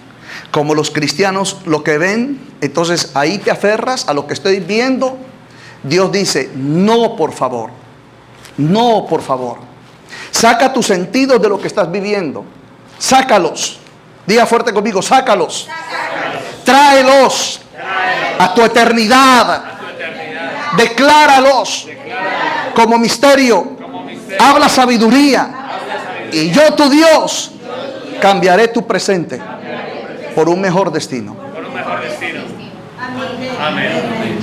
Como los cristianos lo que ven, entonces ahí te aferras a lo que estoy viendo. Dios dice, no, por favor. No, por favor. Saca tus sentidos de lo que estás viviendo. Sácalos. Diga fuerte conmigo, sácalos. Tráelos a tu eternidad. Decláralos como misterio. Habla sabiduría. Y yo, tu Dios, cambiaré tu presente por un mejor destino. Amén.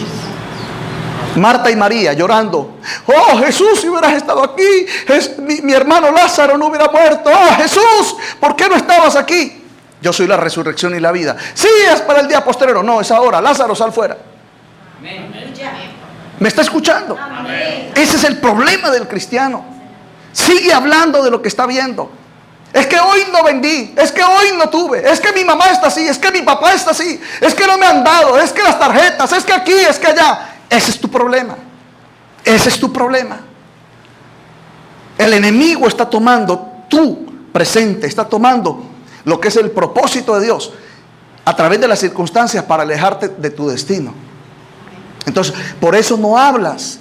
Marta y María llorando. Oh Jesús, si hubieras estado aquí, mi hermano Lázaro no hubiera muerto. Oh Jesús, ¿por qué no estabas aquí? Yo soy la resurrección y la vida. Sí, es para el día posterior. No, es ahora. Lázaro, sal fuera. ¿Me está escuchando? Amén. Ese es el problema del cristiano. Sigue hablando de lo que está viendo. Es que hoy no vendí, es que hoy no tuve, es que mi mamá está así, es que mi papá está así, es que no me han dado, es que las tarjetas, es que aquí, es que allá. Ese es tu problema. Ese es tu problema. El enemigo está tomando tu presente, está tomando lo que es el propósito de Dios a través de las circunstancias para alejarte de tu destino. Entonces, por eso no hablas,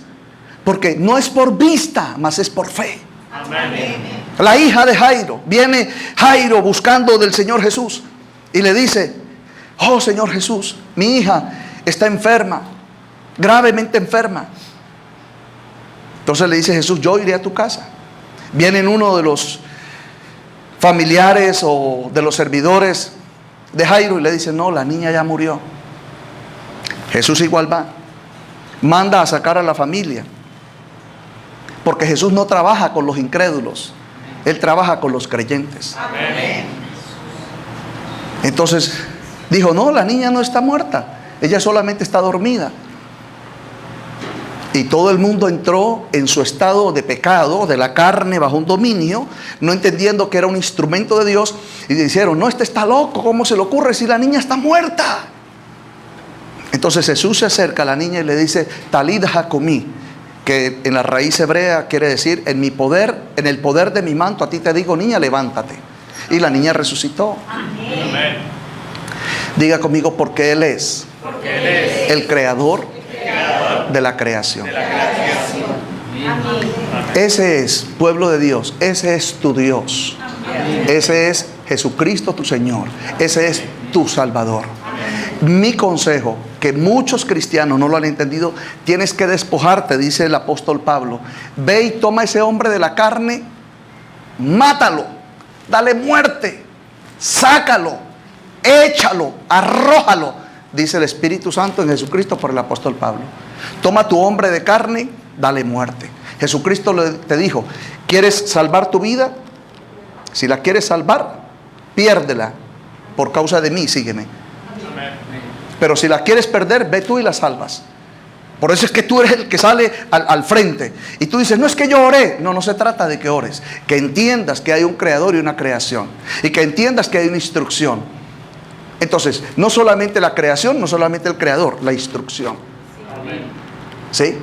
porque no es por vista, mas es por fe. Amén. La hija de Jairo, viene Jairo buscando del Señor Jesús y le dice, oh Señor Jesús, mi hija está enferma, gravemente enferma. Entonces le dice Jesús, yo iré a tu casa. Vienen uno de los familiares o de los servidores de Jairo y le dice, no, la niña ya murió. Jesús igual va, manda a sacar a la familia, porque Jesús no trabaja con los incrédulos, Él trabaja con los creyentes. Entonces dijo, no, la niña no está muerta, ella solamente está dormida. Y todo el mundo entró en su estado de pecado, de la carne, bajo un dominio, no entendiendo que era un instrumento de Dios. Y dijeron, no, este está loco, ¿cómo se le ocurre si la niña está muerta? Entonces Jesús se acerca a la niña y le dice, Talid Jacomí, que en la raíz hebrea quiere decir, en mi poder, en el poder de mi manto, a ti te digo, niña, levántate. Y la niña resucitó. Amén. Diga conmigo, porque Él es Porque Él es el creador de la creación. de la creación. Ese es, pueblo de Dios, ese es tu Dios. Ese es Jesucristo tu Señor. Ese es tu Salvador. Mi consejo, que muchos cristianos no lo han entendido, tienes que despojarte, dice el apóstol Pablo. Ve y toma ese hombre de la carne, mátalo, dale muerte, sácalo, échalo, arrójalo, dice el Espíritu Santo en Jesucristo por el apóstol Pablo. Toma tu hombre de carne, dale muerte. Jesucristo te dijo, ¿quieres salvar tu vida? Si la quieres salvar, piérdela. Por causa de mí, sígueme. Pero si la quieres perder, ve tú y la salvas. Por eso es que tú eres el que sale al frente. Y tú dices, no es que yo oré. No, no se trata de que ores. Que entiendas que hay un creador y una creación. Y que entiendas que hay una instrucción. Entonces, no solamente la creación, no solamente el creador, la instrucción. ¿Sí?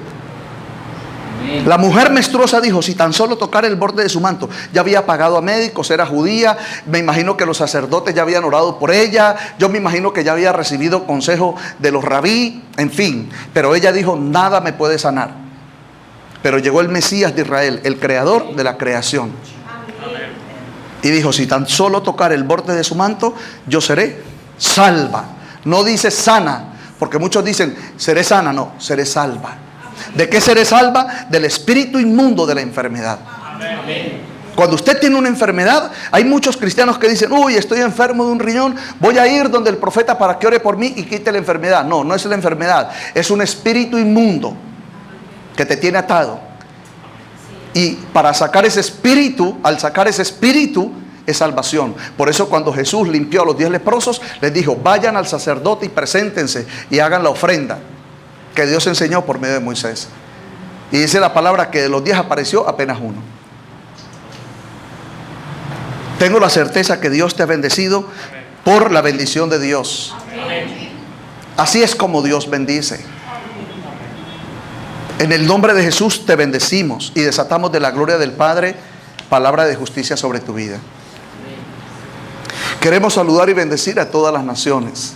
La mujer menstruosa dijo, si tan solo tocar el borde de su manto. Ya había pagado a médicos, era judía. Me imagino que los sacerdotes ya habían orado por ella. Yo me imagino que ya había recibido consejo de los rabí, en fin. Pero ella dijo, nada me puede sanar. Pero llegó el Mesías de Israel, el creador de la creación. Y dijo, si tan solo tocar el borde de su manto, yo seré salva. No dice sana, porque muchos dicen, seré sana. No, seré salva. ¿De qué seré salva? Del espíritu inmundo de la enfermedad. Cuando usted tiene una enfermedad, hay muchos cristianos que dicen, uy, estoy enfermo de un riñón, voy a ir donde el profeta para que ore por mí y quite la enfermedad. No, no es la enfermedad, es un espíritu inmundo que te tiene atado. Y para sacar ese espíritu, al sacar ese espíritu, es salvación. Por eso cuando Jesús limpió a los 10 leprosos, les dijo, vayan al sacerdote y preséntense y hagan la ofrenda que Dios enseñó por medio de Moisés. Y dice la palabra que de los 10 apareció apenas uno. Tengo la certeza que Dios te ha bendecido por la bendición de Dios. Así es como Dios bendice. En el nombre de Jesús te bendecimos y desatamos de la gloria del Padre palabra de justicia sobre tu vida. Queremos saludar y bendecir a todas las naciones.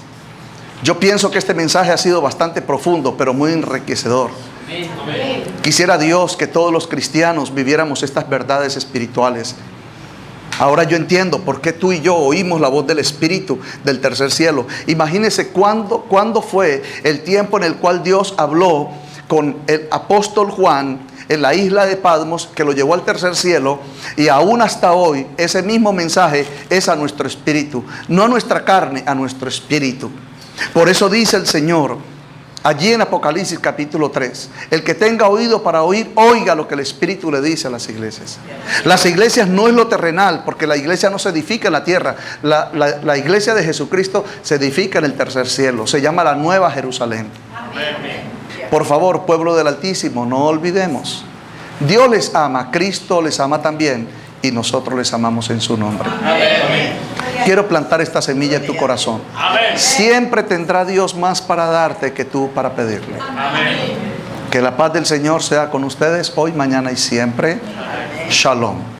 Yo pienso que este mensaje ha sido bastante profundo, pero muy enriquecedor. Quisiera Dios que todos los cristianos viviéramos estas verdades espirituales. Ahora yo entiendo por qué tú y yo oímos la voz del Espíritu del tercer cielo. Imagínense cuándo fue el tiempo en el cual Dios habló con el apóstol Juan en la isla de Patmos, que lo llevó al tercer cielo, y aún hasta hoy ese mismo mensaje es a nuestro espíritu, no a nuestra carne, a nuestro espíritu. Por eso dice el Señor allí en Apocalipsis capítulo 3, el que tenga oído para oír, oiga lo que el Espíritu le dice a las iglesias. Las iglesias no es lo terrenal, porque la iglesia no se edifica en la tierra. La iglesia de Jesucristo se edifica en el tercer cielo, se llama la Nueva Jerusalén. Por favor, pueblo del Altísimo, no olvidemos, Dios les ama, Cristo les ama también, y nosotros les amamos en su nombre. Quiero plantar esta semilla en tu corazón. Siempre tendrá Dios más para darte que tú para pedirle. Que la paz del Señor sea con ustedes hoy, mañana y siempre. Shalom.